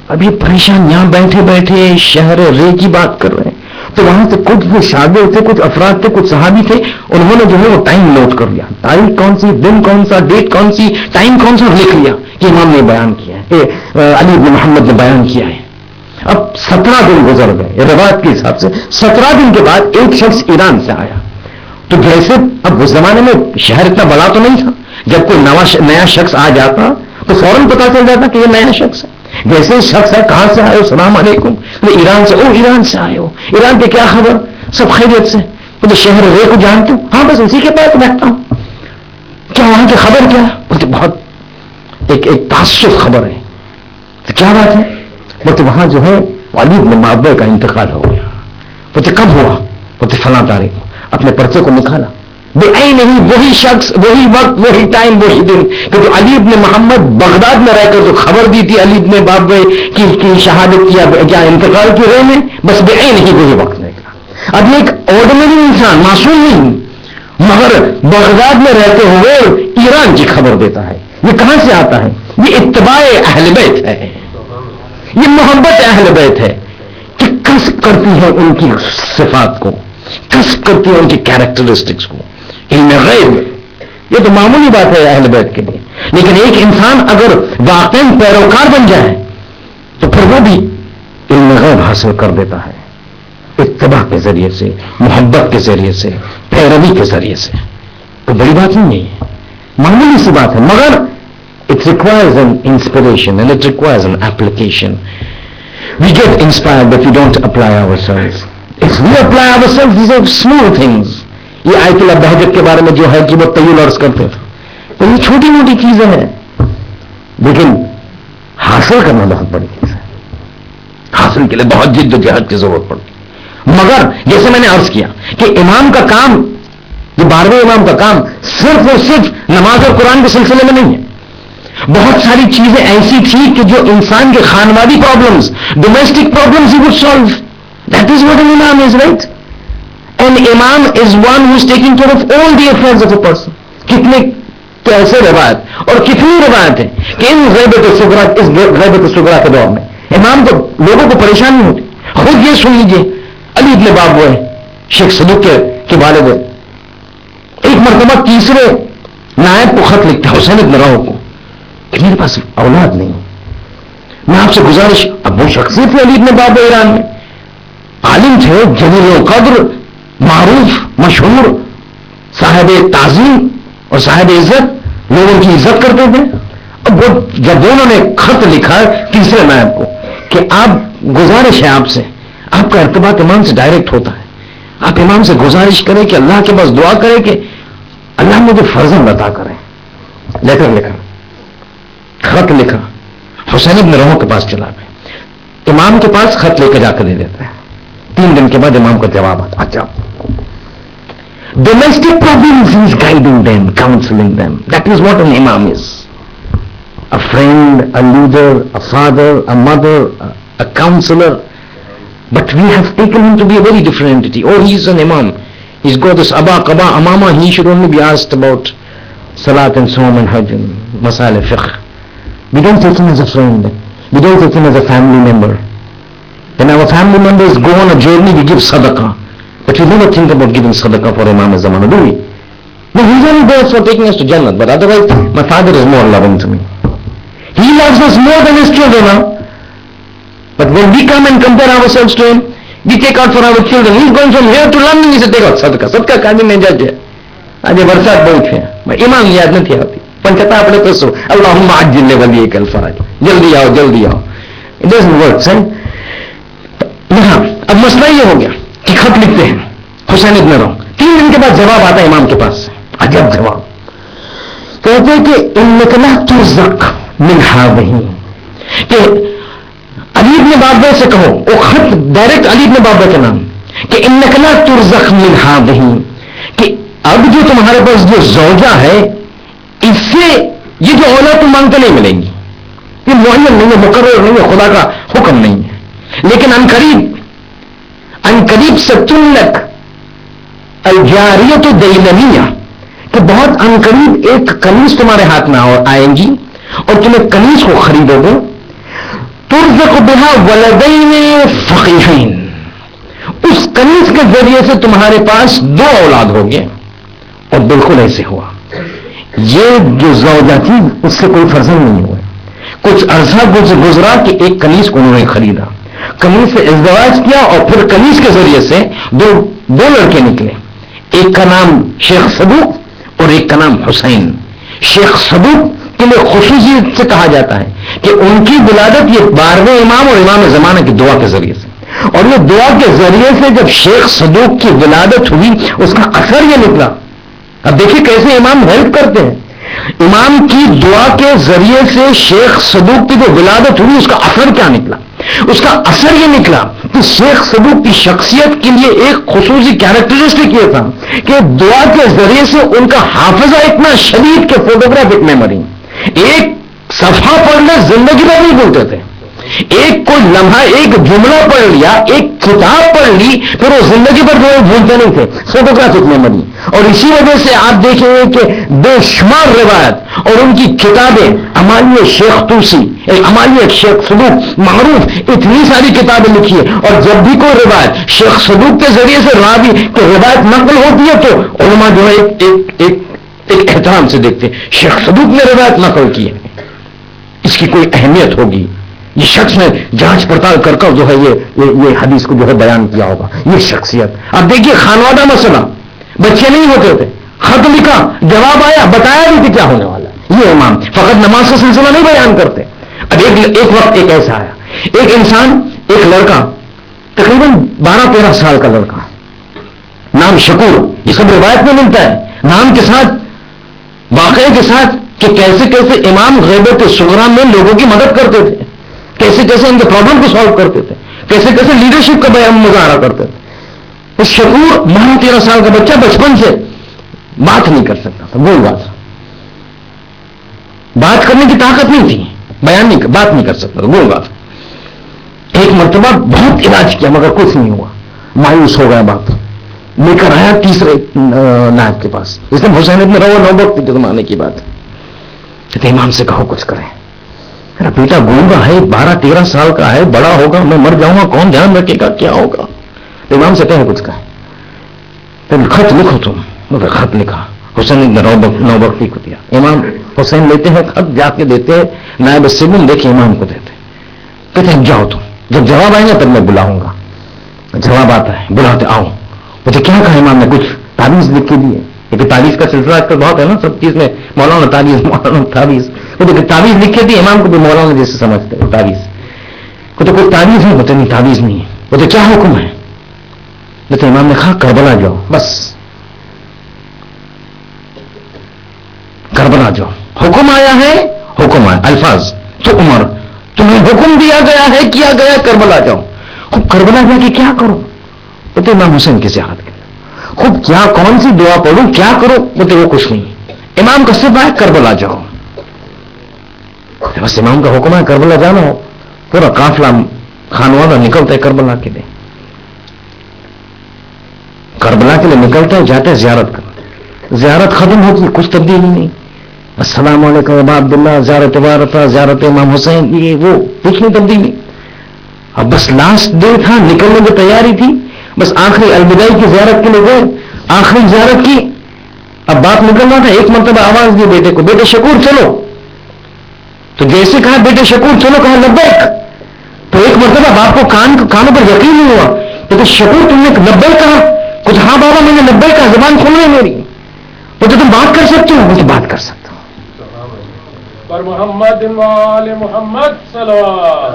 اب یہ پریشان یہاں بیٹھے بیٹھے شہر رے کی بات کر رہے ہیں، تو وہاں سے کچھ جو شاگرد تھے، کچھ افراد تھے، کچھ صحابی تھے، انہوں نے جو ہے وہ ٹائم نوٹ کر لیا، تاریخ کون سی، دن کون سا، ڈیٹ کون سی، ٹائم کون سا، لکھ لیا کہ امام نے بیان کیا ہے، علی بن محمد نے بیان کیا ہے۔ اب 17 دن گزر گئے روایت کے حساب سے، 17 دن کے بعد ایک شخص ایران سے آیا، تو جیسے اب اس زمانے میں شہر اتنا بڑا تو نہیں تھا، جب کوئی نیا شخص آ جاتا تو فوراً پتا چل جاتا کہ یہ نیا شخص ہے. جیسے شخص ہے کہاں سے آئے ہو، السلام علیکم، ایران سے، او ایران سے آئے ہو، ایران پہ کیا خبر، سب خیریت سے، تو شہر رے کو جانتے ہو، ہاں بس اسی کے پاس بیٹھتا ہوں، کیا وہاں کی خبر کیا ہے؟ بولتے بہت ایک تعصب خبر ہے. تو کیا بات ہے؟ بولتے وہاں جو ہے علی بن معاویہ کا انتقال ہو گیا. بولتے کب ہوا؟ بولتے فلاں تاریخ. اپنے پرچے کو نکالا، بے نہیں وہی شخص، وہی وقت، وہی ٹائم، وہی دن کہ جو علی بن محمد بغداد میں رہ کر جو خبر دی تھی علی بن بابے کی شہادت کیا انتقال کی رے میں، بس بے نہیں وہی وقت نکلا. اب ایک آرڈنری انسان معصوم نہیں، مگر بغداد میں رہتے ہوئے ایران کی خبر دیتا ہے. یہ کہاں سے آتا ہے؟ یہ اتباع اہل بیت ہے، یہ محبت اہل بیت ہے کہ کسب کرتی ہے ان کی صفات کو، کسب کرتی ہے ان کی کیریکٹرسٹکس کو. علم غیب یہ تو معمولی بات ہے اہل بیت کے لیے، لیکن ایک انسان اگر واقعی پیروکار بن جائے تو پھر وہ بھی علم غیب حاصل کر دیتا ہے اتباع کے ذریعے سے، محبت کے ذریعے سے، پیروی کے ذریعے سے. تو بڑی بات نہیں ہے، معمولی سی بات ہے، مگر it requires an inspiration and it requires an application. We get inspired but we don't apply ourselves. If we apply ourselves, these are small things. یہ آیت البہجت کے بارے میں جو ہے کہ وہ طویل عرض کرتے تھے، تو یہ چھوٹی موٹی چیزیں ہیں، لیکن حاصل کرنا بہت بڑی چیز ہے. حاصل کے لیے بہت جد و جہد کی ضرورت پڑتی. مگر جیسے میں نے عرض کیا کہ امام کا کام، یہ 12ویں امام کا کام صرف اور صرف نماز اور قرآن کے سلسلے میں نہیں ہے. بہت ساری چیزیں ایسی تھی کہ جو انسان کے خاندانی problems, domestic problems he would solve. That is what an imam is, right? An imam is one who is taking care of all the affairs of a person. کتنے کیسے روایت اور کتنی روایت ہیں کہ ان غیبت الصغریٰ، اس غیبت الصغریٰ کے دور میں امام کو، لوگوں کو پریشانی ہوتی. خود یہ سن لیجیے، علی بن بابوہ شیخ صدوق کے والد ایک مرتبہ تیسرے نائب کو خط لکھتا ہے، حسین بن روح کو، کہ میرے پاس اولاد نہیں، میں آپ سے گزارش. اب وہ شخصیت تھے علی بن بابوہ ایران میں، عالم تھے، جلیل القدر، معروف، مشہور، صاحب تعظیم اور صاحب عزت، لوگوں کی عزت کرتے تھے. اب وہ جب انہوں نے خط لکھا تیسرے نائب کو کہ آپ گزارش ہے آپ سے، آپ کا ارتباط امام سے ڈائریکٹ ہوتا ہے، آپ امام سے گزارش کریں کہ اللہ کے پاس دعا کریں کہ اللہ مجھے فرزند عطا کرے. لیٹر لکھا، خط لکھا، حسین بن روح کے پاس چلا گیا، امام کے پاس خط لے کے جا کر دے دیتا ہے. 3 دن کے بعد امام کا جواب آتا. اچھا، domestic problems he is guiding them, counselling them. That is what an امام از. A friend, a leader, a father, a mother, a counselor. But we have taken him to be a very different entity. Oh, he's an imam. He's got this Aba, Qaba, Amama. He should only be asked about Salat and Sawm and Hajj and Masail fiqh. We don't take him as a friend. We don't take him as a family member. When our family members go on a journey, we give sadaqah. But we never think about giving sadaqah for Imam al-Zaman, do we? No, he's only there for taking us to Jannah. But otherwise, my father is more loving to me. He loves us more than his children now. But when we come and compare ourselves to him, we take out for our children. He's going from here to London, he said, take out sadaqah. Sadaqah kaji mein judge hai. Aaj barsat bahut hai. But Imam yaad nahi aati. Panchata apne to so, Allahumma ajjil li waliyik al-faraj. Jaldi aao, jaldi aao. It doesn't work, son. یہاں اب مسئلہ یہ ہو گیا کہ خط لکھتے ہیں حسین ابن روح. 3 دن کے بعد جواب آتا ہے امام کے پاس سے. عجب جواب. کہتے ہیں کہ انک لا ترزق من هذه، کہ علی بن بابا سے کہو، وہ خط ڈائریکٹ علی بن بابا کے نام، کہ انک لا ترزق من هذه، کہ اب جو تمہارے پاس جو زوجہ ہے اس سے یہ جو اولاد تم مانگتے نہیں ملیں گی. یہ معین نہیں ہے، مقرر نہیں ہے، خدا کا حکم نہیں ہے. لیکن عنقریب ستلک الجاریۃ الدیلمیہ، کہ بہت عنقریب ایک کنیز تمہارے ہاتھ میں آئیں گی اور تمہیں کنیز کو خریدو گے. ترزق بہا ولدین فقیحین، اس کنیز کے ذریعے سے تمہارے پاس 2 اولاد ہو گئے. اور بالکل ایسے ہوا. یہ جو زوجہ تھی اس سے کوئی فرزند نہیں ہوئے. کچھ عرصہ گزرا کہ ایک کنیز کو انہوں نے خریدا، کنیز سے ازدواج کیا اور پھر کنیز کے ذریعے سے دو لڑکے نکلے. ایک کا نام شیخ صدوق اور ایک کا نام حسین. شیخ صدوق کے لیے خصوصیت سے کہا جاتا ہے کہ ان کی ولادت یہ 12ویں امام اور امام زمانہ کی دعا کے ذریعے سے، اور یہ دعا کے ذریعے سے جب شیخ صدوق کی ولادت ہوئی اس کا اثر یہ نکلا. اب دیکھیے کیسے امام ہیلپ کرتے ہیں. امام کی دعا کے ذریعے سے شیخ صدوق کی جو ولادت ہوئی اس کا اثر کیا نکلا؟ اس کا اثر یہ نکلا کہ شیخ صدوق کی شخصیت کے لیے ایک خصوصی کیریکٹرسٹک یہ تھا کہ دعا کے ذریعے سے ان کا حافظہ اتنا شدید کہ فوٹوگرافک میموری، ایک صفحہ پڑھ لے زندگی بھر نہیں بھولتے تھے. ایک کوئی لمحہ ایک جملہ پڑھ لیا، ایک کتاب پڑھ لی، پھر وہ زندگی پر جو بھولتے نہیں تھے. Photographic memory. اور اسی وجہ سے آپ دیکھیں گے کہ بے شمار روایت اور ان کی کتابیں، امالیہ شیخ توسی، امالیہ شیخ صدوق معروف، اتنی ساری کتابیں لکھی ہے. اور جب بھی کوئی روایت شیخ صدوق کے ذریعے سے راوی کہ روایت نقل ہوتی ہے تو علماء جو ہے ایک احترام سے دیکھتے ہیں شیخ صدوق نے روایت نقل کی ہے، اس کی کوئی اہمیت ہوگی، یہ شخص نے جانچ پڑتال کر کر جو ہے یہ حدیث کو جو ہے بیان کیا ہوگا، یہ شخصیت. اب دیکھیے خانوادہ مسئلہ، بچے نہیں ہوتے تھے، خط لکھا، جواب آیا، بتایا بھی کہ کیا ہونے والا ہے. یہ امام فقط نماز کا سلسلہ نہیں بیان کرتے. اب ایک وقت ایک ایسا آیا، ایک انسان، ایک لڑکا، تقریباً 12-13 سال کا لڑکا، نام شکور، یہ سب روایت میں ملتا ہے، نام کے ساتھ، واقعے کے ساتھ کہ کیسے کیسے امام غیبت صغریٰ میں لوگوں کی مدد کرتے تھے، کیسے کیسے ان کے پرابلم کو سالو کرتے تھے، کیسے کیسے لیڈرشپ کا بیان مظاہرہ کرتے تھے. اس شکور 12-13 سال کا بچہ بچپن سے بات نہیں کر سکتا تھا، وہی بات کرنے کی طاقت نہیں تھی، بات نہیں کر سکتا تھا، وہی بات. ایک مرتبہ بہت علاج کیا مگر کچھ نہیں ہوا، مایوس ہو گیا. بات لے کر آیا تیسرے نائب کے پاس، اس نے حسین ابن روح نوبت کے زمانے کی بات. کہتے امام سے کہو کچھ کریں، میرا بیٹا گونگا ہے، 12-13 سال کا ہے، بڑا ہوگا، میں مر جاؤں گا، کون دھیان رکھے گا، کیا ہوگا. امام سے کہے کچھ کہیں، پھر خط لکھو تم. خط لکھا، حسین ابن نوبختی کو دیا. امام حسین لیتے ہیں خط، جا کے دیتے ہیں نائب سبن، دیکھیں امام کو دیتے، کہتے ہیں جاؤ تم، جب جواب آئے گا تب میں بلاؤں گا. جواب آتا ہے، بلاتے آؤ. مجھے کیا کہا امام نے؟ کچھ تعویذ لکھ کے دیے. ایک تعویذ کا سلسلہ آج کل بہت ہے نا، سب چیز میں مولانا تعویذ، مولانا تعویذ. وہ تعویذ لکھ کے دی، امام کو بھی مولانا جیسے سمجھتے ہیں. تعویذ کو تو کوئی تعویذ نہیں، بولتے نہیں تعویذ نہیں ہے. وہ تو کیا حکم ہے؟ بولتے امام نے کہا کربلا جاؤ، بس کربلا جاؤ. حکم آیا ہے، حکم آیا، الفاظ تو عمر تمہیں حکم دیا گیا ہے، کیا گیا کربلا جاؤ. خوب کربلا جا کے کیا کرو؟ بولتے امام حسین کے ساتھ کرو. خوب کیا، کون سی دعا پڑھوں، کیا کرو؟ بولتے وہ کچھ نہیں، امام کا صرف ہے کربلا جاؤ. بس امام کا حکم ہے کربلا جانا ہو. پورا قافلہ خانوادہ نکلتا ہے کربلا کے لیے، کربلا کے لیے نکلتا ہے، جاتے ہیں زیارت کرتے. زیارت ختم ہوتی ہے، کچھ تبدیلی نہیں. السلام علیکم ابا عبداللہ، زیارت وارثہ، زیارت امام حسین، یہ وہ کچھ نہیں تبدیلی. اب بس لاسٹ ڈے تھا، نکلنے کی تیاری تھی، بس آخری الوداعی کی زیارت کے لیے گئے، آخری زیارت کی. اب بات نکلنا تھا، ایک مرتبہ آواز دی بیٹے کو، بیٹے شکور چلو. تو جیسے کہا بیٹے شکور چلو، کہا لبیک. تو ایک مرتبہ باپ کو کانوں پر یقین نہیں ہوا، بیٹے شکور تم نے لبیک کہا؟ کچھ ہاں بابا میں نے لبیک کہا، زبان کھل رہی میری. وہ تو تم بات کر سکتے ہو؟ مجھے بات کر سکتا ہوں.
پر محمد وآل محمد صلوات.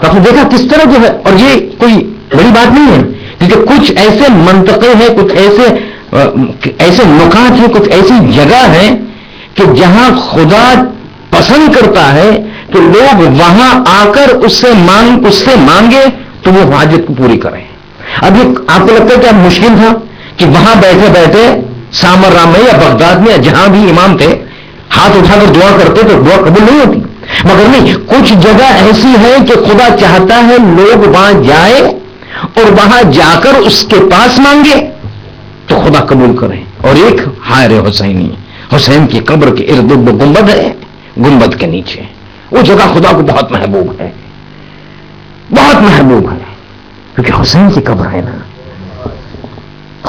آپ نے دیکھا کس طرح جو ہے، اور یہ کوئی بڑی بات نہیں ہے، کیونکہ کچھ ایسے منطقے ہیں، کچھ ایسے نکات ہیں، کچھ ایسی جگہ ہے کہ جہاں خدا پسند کرتا ہے کہ لوگ وہاں آ کر اس سے مانگے تو وہ حاجت کو پوری کریں. اب یہ آپ کو لگتا ہے کہ اب مشکل تھا کہ وہاں بیٹھے بیٹھے سامرا میں یا بغداد میں جہاں بھی امام تھے ہاتھ اٹھا کر دعا کرتے تو دعا قبول نہیں ہوتی. مگر نہیں، کچھ جگہ ایسی ہے کہ خدا چاہتا ہے لوگ وہاں جائے اور وہاں جا کر اس کے پاس مانگے تو خدا قبول کرے. اور ایک حائر حسینی، حسین کی قبر کے ارد گرد گنبد ہے، گنبد کے نیچے وہ جگہ خدا کو بہت محبوب ہے، بہت محبوب ہے، کیونکہ حسین کی قبر ہے نا،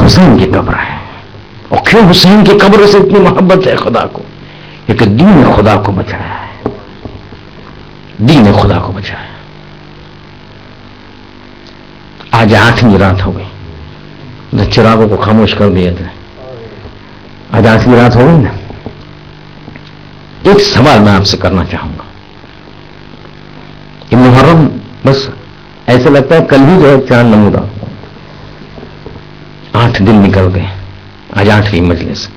حسین کی قبر ہے. اور کیوں حسین کی قبر سے اتنی محبت ہے خدا کو؟ کیونکہ دین خدا کو بچایا ہے، دین خدا کو بچایا. آج 8ویں رات ہو گئی، چراغوں کو خاموش کر دیا جائے، آج 8ویں رات ہو گئی نا. ایک سوال میں آپ سے کرنا چاہوں گا. یہ محرم بس ایسا لگتا ہے کل ہی جو ہے چاند نمودہ، 8 دن نکل گئے، آج 8ویں مجلس.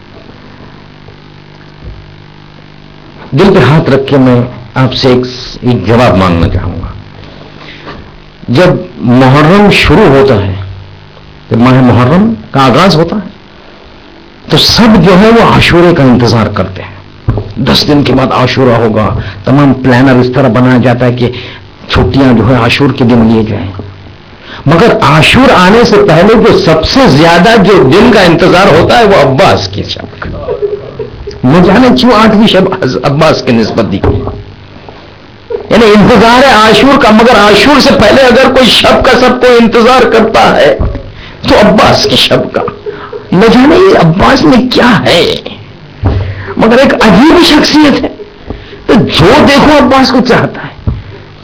دل پہ ہاتھ رکھ کے میں آپ سے ایک جواب مانگنا چاہوں گا. جب محرم شروع ہوتا ہے، جب ماہ محرم کا آغاز ہوتا ہے، تو سب جو ہے وہ عاشورے کا انتظار کرتے ہیں. 10 دن کے بعد عاشورہ ہوگا، تمام پلانر اس طرح بنایا جاتا ہے کہ چھٹیاں جو ہے عاشور کے دن لیے جائیں. مگر عاشور آنے سے پہلے جو سب سے زیادہ جو دن کا انتظار ہوتا ہے وہ عباس کی شب کا. نہ جانے کیوں 8ویں شب عباس کی نسبت دی گئی، یعنی انتظار ہے عاشور کا. مگر عاشور سے پہلے اگر کوئی شب کا سب کو انتظار کرتا ہے تو عباس کی شب کا. نہ جانے یہ عباس میں کیا ہے، مگر ایک عجیب شخصیت ہے. تو جو دیکھو عباس کو چاہتا ہے،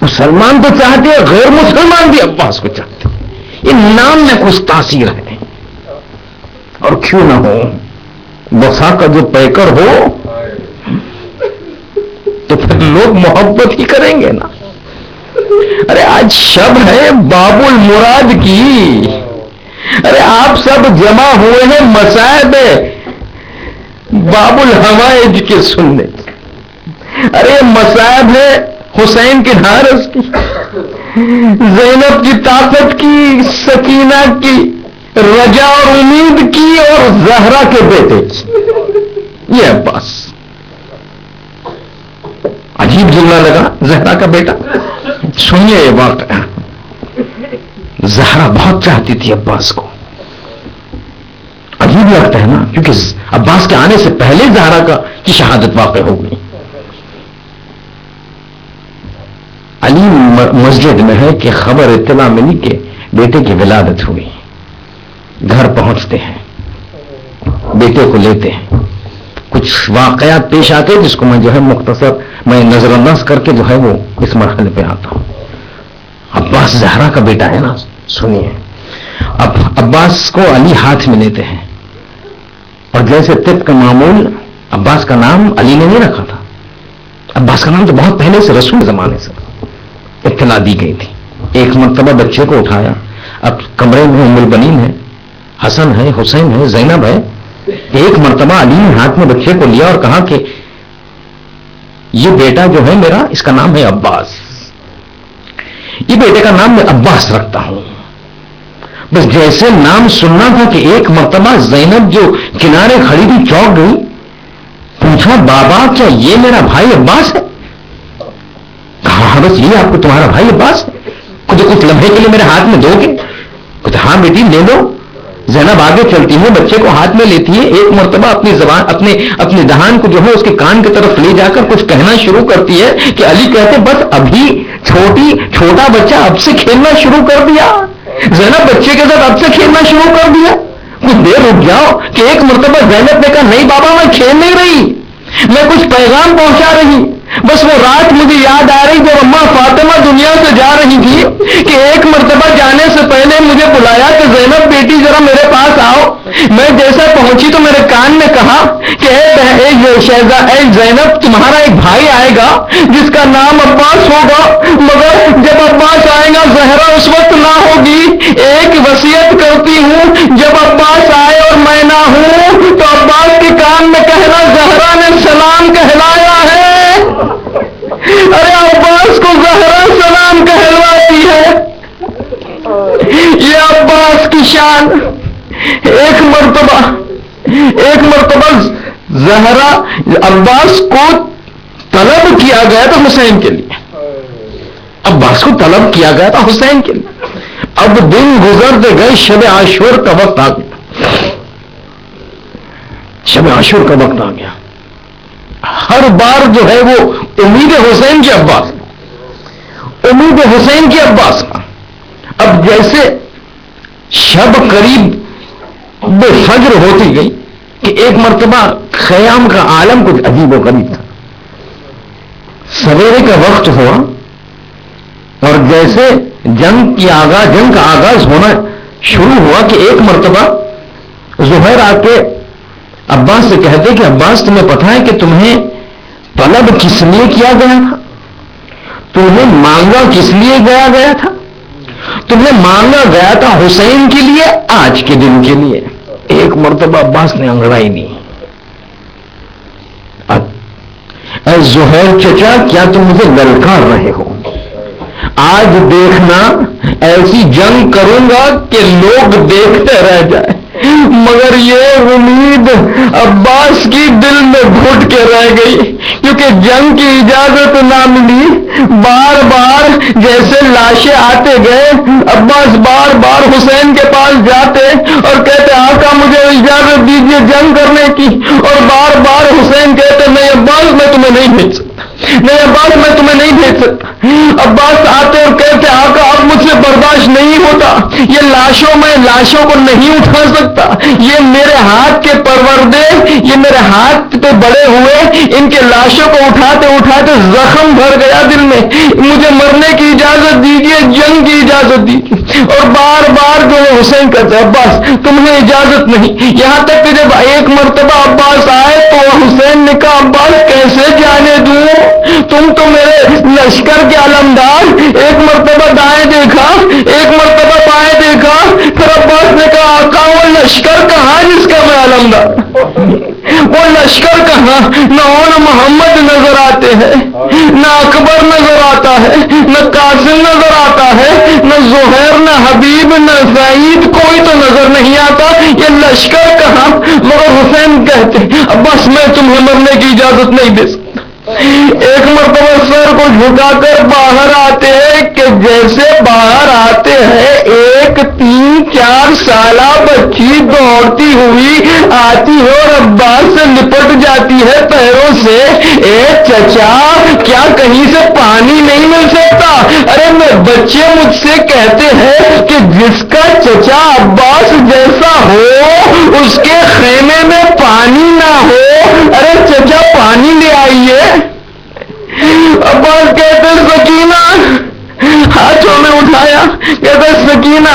مسلمان تو چاہتے ہیں، غیر مسلمان بھی عباس کو چاہتے ہیں. یہ نام میں کچھ تاثیر ہے. اور کیوں نہ ہو، وفا کا جو پیکر ہو تو پھر لوگ محبت ہی کریں گے نا. ارے آج شب ہے باب المراد کی. ارے آپ سب جمع ہوئے ہیں مصائب باب الحوائج کے سننے. ارے مصائب ہے حسین کی ڈھارس کی، زینب کی طاقت کی، سکینہ کی رجا اور امید کی، اور زہرا کے بیٹے کی. یہ عباس عجیب جملہ لگا، زہرا کا بیٹا. سنیے یہ واقعہ. زہرا بہت چاہتی تھی عباس کو. عجیب لگتا ہے نا، کیونکہ عباس کے آنے سے پہلے زہرا کی شہادت واقع ہو گئی. علی مسجد میں ہے کہ خبر اطلاع ملی کہ بیٹے کی ولادت ہوئی. گھر پہنچتے ہیں، بیٹے کو لیتے ہیں. کچھ واقعات پیش آتے جس کو میں جو ہے مختصر میں نظر انداز کر کے جو ہے وہ اس مرحلے پہ آتا ہوں. عباس زہرا کا بیٹا ہے نا. سنیے، اب عباس کو علی ہاتھ میں لیتے ہیں، اور جیسے طب کا معمول عباس کا نام علی نے نہیں رکھا تھا. عباس کا نام تو بہت پہلے سے رسول زمانے سے اطلاع دی گئی تھی. ایک مرتبہ بچے کو اٹھایا، اب کمرے میں ام البنین ہے، حسن ہے، حسین ہے، زینب ہے. ایک مرتبہ علی نے ہاتھ میں بچے کو لیا اور کہا کہ یہ بیٹا جو ہے میرا، اس کا نام ہے عباس. یہ بیٹے کا نام میں عباس رکھتا ہوں. بس جیسے نام سننا تھا کہ ایک مرتبہ زینب جو کنارے کھڑی تھی چونک گئی، پوچھا بابا کیا یہ میرا بھائی عباس ہے؟ کہا ہاں بس یہ آپ کو تمہارا بھائی عباس ہے. کچھ لمحے کے لیے میرے ہاتھ میں دو گے؟ کچھ ہاں بیٹی لے لو. زینب آگے چلتی ہے، بچے کو ہاتھ میں لیتی ہے، ایک مرتبہ اپنی زبان اپنی دہان کو جو ہے اس کے کان کی طرف لے جا کر کچھ کہنا شروع کرتی ہے کہ علی کہتے بس ابھی چھوٹا بچہ اب سے کھیلنا شروع کر دیا. زینب بچے کے ساتھ اب سے کھیلنا شروع کر دیا. کچھ دیر رک جاؤ. کہ ایک مرتبہ زینب نے کہا نہیں بابا میں کھیل نہیں رہی، میں کچھ پیغام پہنچا رہی. بس وہ رات مجھے یاد آ رہی جب اماں فاطمہ دنیا سے جا رہی تھی کہ ایک مرتبہ جانے سے پہلے مجھے بلایا کہ زینب بیٹی ذرا میرے پاس آؤ. میں جیسا پہنچی تو میرے کان میں کہا کہ اے زینب تمہارا ایک بھائی آئے گا جس کا نام عباس ہوگا، مگر جب عباس آئے گا زہرا اس وقت نہ ہوگی. ایک وصیت کرتی ہوں جب عباس آئے اور میں نہ ہوں تو عباس کے کان میں کہنا زہرا نے سلام کہلایا ہے. ارے عباس کو زہرا سلام کہلواتی ہے. یہ عباس کی شان. ایک مرتبہ زہرا عباس کو طلب کیا گیا تھا حسین کے لیے. عباس کو طلب کیا گیا تھا حسین کے لیے. اب دن گزرتے گئے، شب عاشور کا وقت آ گیا. شب عاشور کا وقت آ گیا. ہر بار جو ہے وہ امید حسین کے عباس، امید حسین کے عباس کا. اب جیسے شب قریب بے فجر ہوتی گئی کہ ایک مرتبہ خیام کا عالم کچھ عجیب و غریب تھا. سویرے کا وقت ہوا اور جیسے جنگ کا آغاز ہونا شروع ہوا کہ ایک مرتبہ زہیر آ کے عباس سے کہتے کہ عباس تمہیں پتا ہے کہ تمہیں طلب کس لیے کیا گیا تھا؟ تمہیں مانگا کس لیے گیا تھا؟ تمہیں مانگا گیا تھا حسین کے لیے، آج کے دن کے لیے۔ ایک مرتبہ عباس نے انگڑائی دی، اے زہیر چچا کیا تم مجھے للکار رہے ہو؟ آج دیکھنا ایسی جنگ کروں گا کہ لوگ دیکھتے رہ جائیں۔ مگر یہ امید عباس کی دل میں گھٹ کے رہ گئی، کیونکہ جنگ کی اجازت نہ ملی۔ بار بار جیسے لاشیں آتے گئے، عباس بار بار حسین کے پاس جاتے اور کہتے آقا مجھے اجازت دیجیے جنگ کرنے کی، اور بار بار حسین کہتے نہیں عباس میں تمہیں نہیں بھیج سکتا، نہیں عباس میں تمہیں نہیں بھیج سکتا۔ عباس آتے اور کہتے آقا اب مجھ سے برداشت نہیں ہوتا، یہ لاشوں کو نہیں اٹھا سکتا، یہ میرے ہاتھ کے پروردے، یہ میرے ہاتھ پہ بڑے ہوئے، ان کے لاشوں کو اٹھاتے اٹھاتے زخم بھر گیا دل میں، مجھے مرنے کی اجازت دیجیے، جنگ کی اجازت دیجیے۔ اور بار بار جو ہے حسین کہتے عباس تمہیں اجازت نہیں، یہاں تک کہ جب ایک مرتبہ عباس آئے تو حسین نے کہا عباس کیسے جانے دوں، تم تو میرے لشکر کے علمدار۔ ایک مرتبہ دائیں دیکھا، ایک مرتبہ بائیں دیکھا، پھر عباس نے کہا آقا وہ لشکر کہاں جس کا میں علمدار، وہ لشکر کہاں؟ نہ محمد نظر آتے ہیں، نہ اکبر نظر آتا ہے، نہ قاسم نظر آتا ہے، نہ زہیر، نہ حبیب، نہ سعید، کوئی تو نظر نہیں آتا، یہ لشکر کہاں؟ مگر حسین کہتے عباس میں تمہیں مرنے کی اجازت نہیں دے سکتا۔ ایک مرتبہ سر کو جھکا کر باہر آتے ہیں کہ جیسے باہر آتے ہیں ایک 3-4 سالہ بچی دوڑتی ہوئی آتی ہے اور عباس سے لپٹ جاتی ہے پیروں سے، اے چچا کیا کہیں سے پانی نہیں مل سکتا؟ ارے میں بچے مجھ سے کہتے ہیں کہ جس کا چچا عباس جیسا ہو اس کے خیمے میں پانی نہ ہو، ارے چچا پانی لے آئیے۔ عباس کہتے سکینہ، ہاتھوں میں اٹھایا، کہتے سکینہ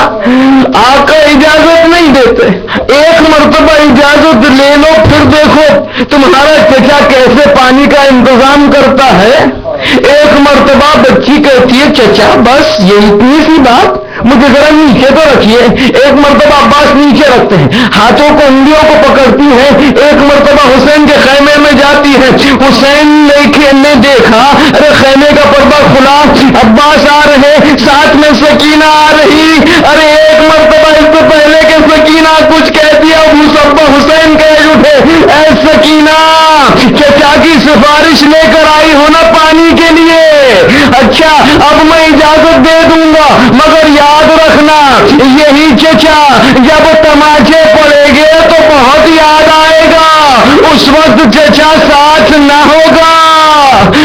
آقا اجازت نہیں دیتے، ایک مرتبہ اجازت لے لو پھر دیکھو تمہارا چچا کیسے پانی کا انتظام کرتا ہے۔ ایک مرتبہ بچی کہتی ہے چچا بس یہ اتنی سی بات، مجھے ذرا نیچے تو رکھیے۔ ایک مرتبہ عباس نیچے رکھتے ہیں، ہاتھوں کو انگلیوں کو پکڑتی ہے، ایک مرتبہ حسین کے خیمے میں جاتی ہے، حسین نے دیکھا ارے خیمے کا پردہ کھلا، عباس آ رہے، ساتھ میں سکینہ آ رہی، ارے ایک مرتبہ اس سے پہلے کہ سکینہ کچھ کہہ دیا مصبہ حسین کہہ اٹھے اے سکینہ چچا کی سفارش لے کر آئی ہو نا پانی کے لیے، اچھا اب میں اجازت دے دوں گا مگر یاد رکھنا یہی چچا جب تماچے پڑے گے تو بہت یاد آئے گا، اس وقت چچا ساتھ نہ ہوگا۔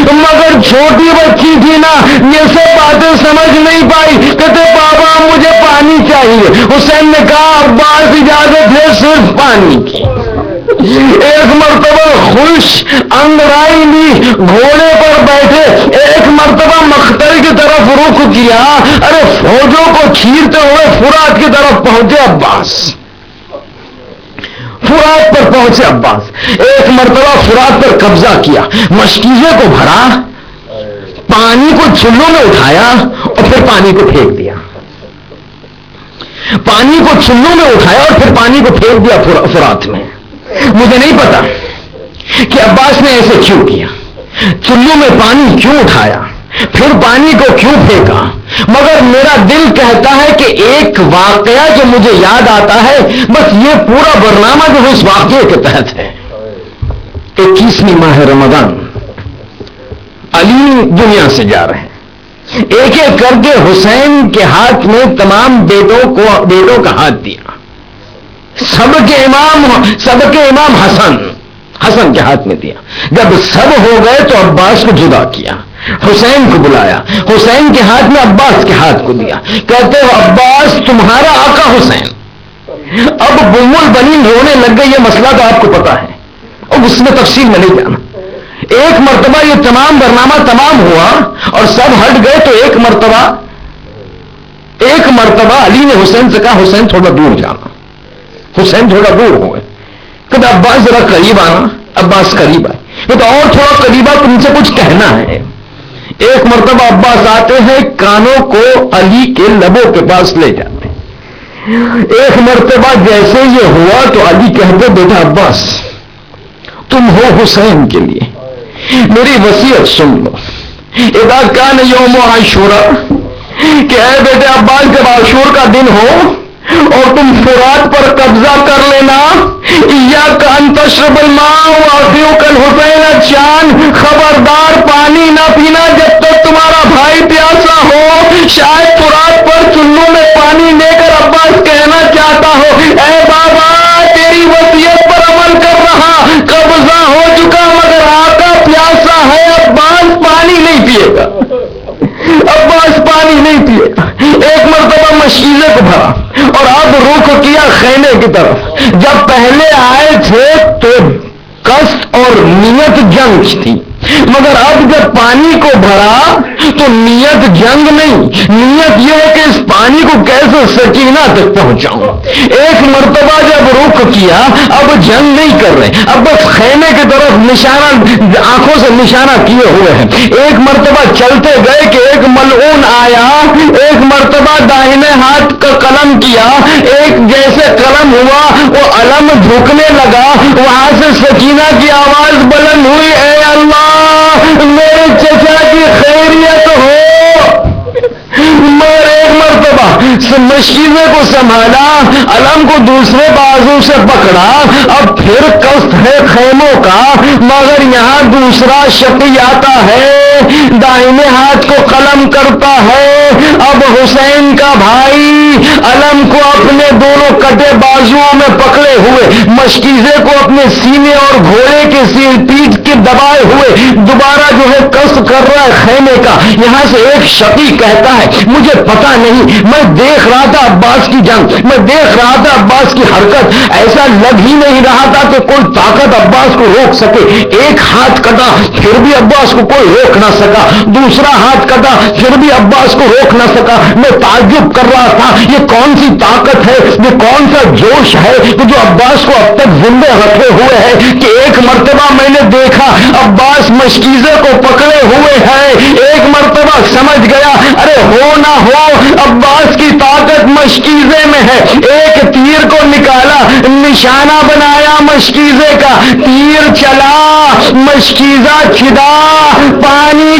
مگر چھوٹی بچی تھی نا یہ سب باتیں سمجھ نہیں پائی، کہتے بابا مجھے پانی چاہیے۔ حسین نے کہا عباس اجازت ہے صرف پانی کی۔ ایک مرتبہ خوش انگڑائی لی، گھوڑے پر بیٹھے، ایک مرتبہ مقتل کی طرف رخ کیا، ارے فوجوں کو چیرتے ہوئے فرات کی طرف پہنچے عباس، فرات پر پہنچے عباس، ایک مرتبہ فرات پر قبضہ کیا، مشکیزے کو بھرا، پانی کو چلوں میں اٹھایا اور پھر پانی کو پھینک دیا، پانی کو چلوں میں اٹھایا اور پھر پانی کو پھینک دیا فرات میں۔ مجھے نہیں پتا کہ عباس نے ایسے کیوں کیا، چلوں میں پانی کیوں اٹھایا، پھر پانی کو کیوں پھینکا، مگر میرا دل کہتا ہے کہ ایک واقعہ جو مجھے یاد آتا ہے، بس یہ پورا برنامہ جو اس واقعے کے تحت ہے۔ 21ویں ماہ رمضان، علی دنیا سے جا رہے ہیں، ایک ایک کر کے حسین کے ہاتھ میں تمام بیٹوں کا ہاتھ دیا، سب کے امام حسن کے ہاتھ میں دیا، جب سب ہو گئے تو عباس کو جدا کیا، حسین کو بلایا، حسین کے ہاتھ میں عباس کے ہاتھ کو دیا، کہتے ہو عباس تمہارا آقا حسین اب بم البنین رونے لگ گئے، یہ مسئلہ تو آپ کو پتا ہے اور اس میں تفصیل میں نہیں جانا۔ ایک مرتبہ یہ تمام برنامہ تمام ہوا اور سب ہٹ گئے تو ایک مرتبہ
ایک مرتبہ علی نے حسین سے کہا حسین تھوڑا دور جانا، حسین تھوڑا دور ہو گئے، کہتے عباس ذرا قریب آنا، عباس قریب آئے، کہتے اور تھوڑا قریب آ، تم سے کچھ کہنا ہے۔ ایک مرتبہ عباس آتے ہیں، کانوں کو علی کے لبوں کے پاس لے جاتے ہیں۔ ایک مرتبہ جیسے یہ ہوا تو علی کہتے بیٹا عباس تم ہو حسین کے لیے، میری وصیت سن لو، اذا کان یوم عاشوراء، کہ اے بیٹے عباس جب عاشور کا دن ہو اور تم فرات پر قبضہ کر لینا، ایاک ان تشرب الماء واخیک الحسین چان، خبردار پانی نہ پینا جب تک تمہارا بھائی پیاسا ہو۔ شاید فرات پر چلو میں پانی لے کر عباس کہنا چاہتا ہو اے بابا تیری وصیت پر عمل کر رہا، قبضہ ہو چکا مگر آقا پیاسا ہے، عباس پانی نہیں پیے گا، عباس پانی نہیں پیے گا۔ ایک مرتبہ مشکیزے کو بھرا اور اب رخ کیا خیمے کی طرف۔ جب پہلے آئے تھے تو قصد اور نیت جنگ تھی، مگر اب جب پانی کو بھرا تو نیت جنگ نہیں، نیت یہ ہے کہ اس پانی کو کیسے سکینہ تک پہنچاؤں۔ ایک مرتبہ جب رخ کیا اب جنگ نہیں کر رہے، اب بس خیمے کی طرف نشانہ، آنکھوں سے نشانہ کیے ہوئے ہیں۔ ایک مرتبہ چلتے گئے کہ ایک ملعون آیا، ایک مرتبہ داہنے ہاتھ کا قلم کیا، ایک جیسے قلم ہوا وہ علم جھکنے لگا، وہاں سے سکینہ کی آواز بلند ہوئی اے اللہ میرے چچا کی خیریت ہو۔ مگر ایک مرتبہ مشکیزے کو سنبھالا، علم کو دوسرے بازو سے پکڑا، اب پھر قصد ہے خیموں کا، مگر یہاں دوسرا شقی آتا ہے، دائیں ہاتھ کو قلم کرتا ہے، اب حسین کا بھائی علم کو اپنے دونوں کٹے بازوؤں میں پکڑے ہوئے، مشکیزے کو اپنے سینے اور گھوڑے کے پیٹھ کے دبائے ہوئے دوبارہ جو ہے قصد کر رہا ہے خیمے کا۔ یہاں سے ایک شقی کہتا ہے مجھے پتا نہیں، میں دیکھ رہا تھا عباس کی جنگ، میں دیکھ رہا تھا عباس کی حرکت، ایسا لگ ہی نہیں رہا تھا کہ کوئی طاقت عباس کو روک سکے۔ ایک ہاتھ کٹا پھر بھی عباس کو کوئی روک نہ سکا، دوسرا ہاتھ کٹا پھر بھی عباس کو روک نہ سکا۔ میں تعجب کر رہا تھا یہ کون سی طاقت ہے، یہ کون سا جوش ہے کہ جو عباس کو اب تک زندہ رکھے ہوئے ہے، کہ ایک مرتبہ میں نے دیکھا عباس مشکیزے کو پکڑے ہوئے ہے، ایک مرتبہ سمجھ گیا ارے ہو نہ ہو عباس کی طاقت مشکیزے میں ہے، ایک تیر کو نکالا، نشانہ بنایا مشکیزے کا، تیر چلا، مشکیزہ چھدا، پانی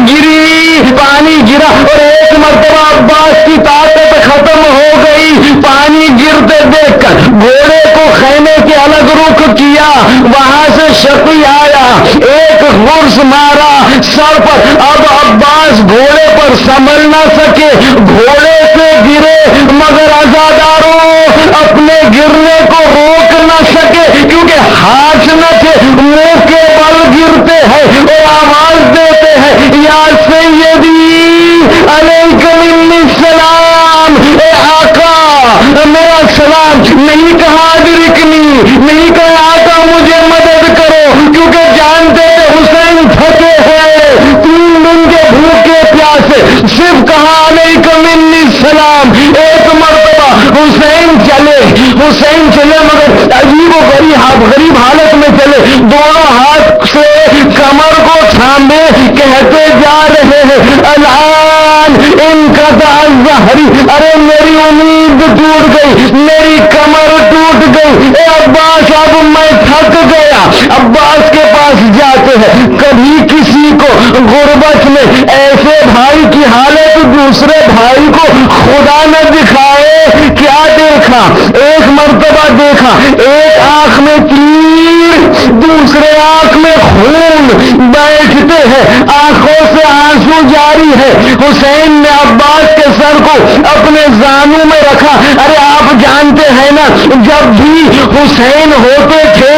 گرا اور ایک مرتبہ عباس کی طاقت ختم ہو گئی۔ پانی گرتے دیکھ کر گھوڑے کو خیمے کے الگ رخ کیا، وہاں سے شقی آیا، ایک غرس مارا سر پر، اب عباس گھوڑے پر سنبھل نہ سکے، گھوڑے سے گرے مگر عزاداروں اپنے گرنے کو روک نہ سکے کیونکہ ہاتھ نہ تھے، منہ کے بل گرتے ہیں اور آواز دیتے ہیں یا سیدی علیکم انی السلام، اے آقا میرا سلام، نہیں کہا ادرکنی، نہیں کہا آقا مجھے مدد کرو، کیونکہ جانتے حسین تھکے ہیں، 3 دن کے بھوکے پیاسے، صرف کہا علیکم انی السلام۔ ایک مرتبہ حسین چلے مگر عجیب و غریب حالت میں چلے، دونوں ہاتھ سے کمر کو تھامے کہتے جا رہے ہیں الان انقطع الظہری، ارے میری امید ٹوٹ گئی، میری کمر ٹوٹ گئی، اے عباس اب میں تھک گیا۔ عباس کے پاس جاتے ہیں، کبھی کسی کو غربت میں ایسے بھائی کی حالت دوسرے بھائی کو خدا نہ دکھائے، کیا دیکھا، ایک مرتبہ دیکھا ایک آنکھ میں تیر دوسرے آنکھ میں خون، بیٹھتے ہیں آنکھوں سے آنسو جاری ہے۔ حسین نے عباس کے سر کو اپنے زانوں میں رکھا، ارے آپ جانتے ہیں نا جب بھی حسین ہوتے تھے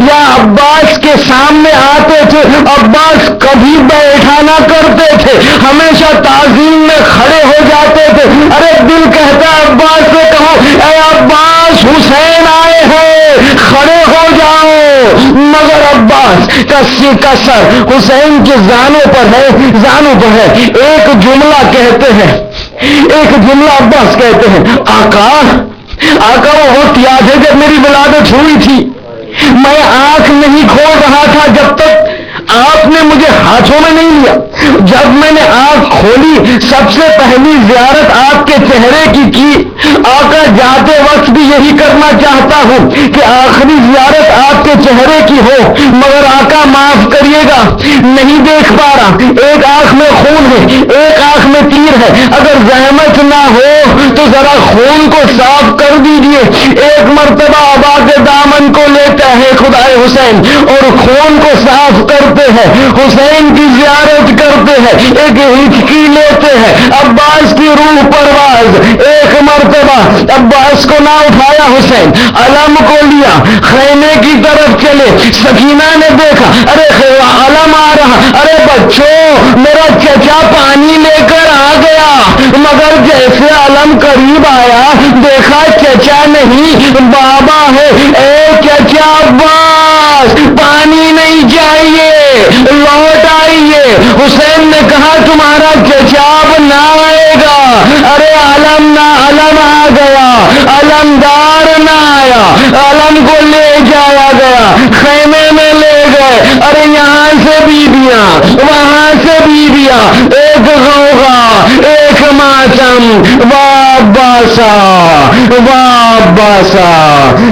یا عباس کے سامنے آتے تھے عباس کبھی بیٹھا نہ کرتے تھے، ہمیشہ تعظیم میں کھڑے ہو جاتے تھے۔ ارے دل کہتا عباس سے کہو اے عباس حسین آئے ہیں کھڑے ہو جاؤ، مگر عباس کا سر حسین کے زانوں پر ہے۔ ایک جملہ کہتے ہیں
ایک جملہ عباس کہتے ہیں، آقا وہ وقت یاد ہے جب میری ولادت ہوئی تھی، میں آنکھ نہیں کھول رہا تھا جب تک آپ نے مجھے ہاتھوں میں نہیں لیا، جب میں نے آنکھ کھولی سب سے پہلی زیارت آپ کے چہرے کی آقا جاتے وقت بھی یہی کرنا چاہتا ہوں کہ آخری زیارت آپ کے چہرے کی ہو، مگر آقا معاف کریے گا نہیں دیکھ پا رہا، ایک آنکھ میں خون ہے ایک آنکھ میں تیر ہے، اگر زحمت نہ ہو تو ذرا خون کو صاف کر دیجئے۔ ایک مرتبہ ابا کے دامن کو لیتا ہے خدائے حسین اور خون کو صاف کرتے ہیں، حسین کی زیارت کرتے ہیں، ایک ہچکی لیتے ہیں، عباس کی روح پرواز۔ ایک مرتبہ عباس کو نہ اٹھایا حسین، علم کو لیا، خیمے کی طرف چلے، سکینہ نے دیکھا ارے علم آ رہا، ارے بچوں میرا چچا پانی لے کر آ گیا، مگر جیسے علم قریب آیا دیکھا چچا نہیں بابا ہے۔ اے چچا عباس پانی نہیں چاہیے لوٹ آئیے۔ حسین نے کہا تمہارا چچا اب نہ آئے گا، ارے علم آ گیا، علمدار نہ آیا، علم کو لے جایا گیا، خیمے میں لے گئے، ارے یہاں سے بیویاں وہاں سے بیویاں، ایک غوغا ایک ماتم، واہ عباسا واہ عباسا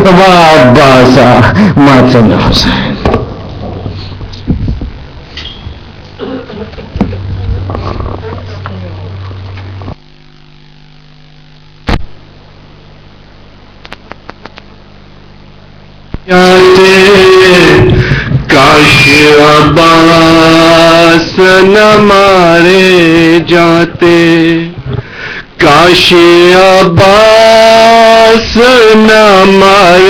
واہ عباسا ماتم حسین۔
کاش عباس نہ مارے جاتے، کاش عباس نہ مارے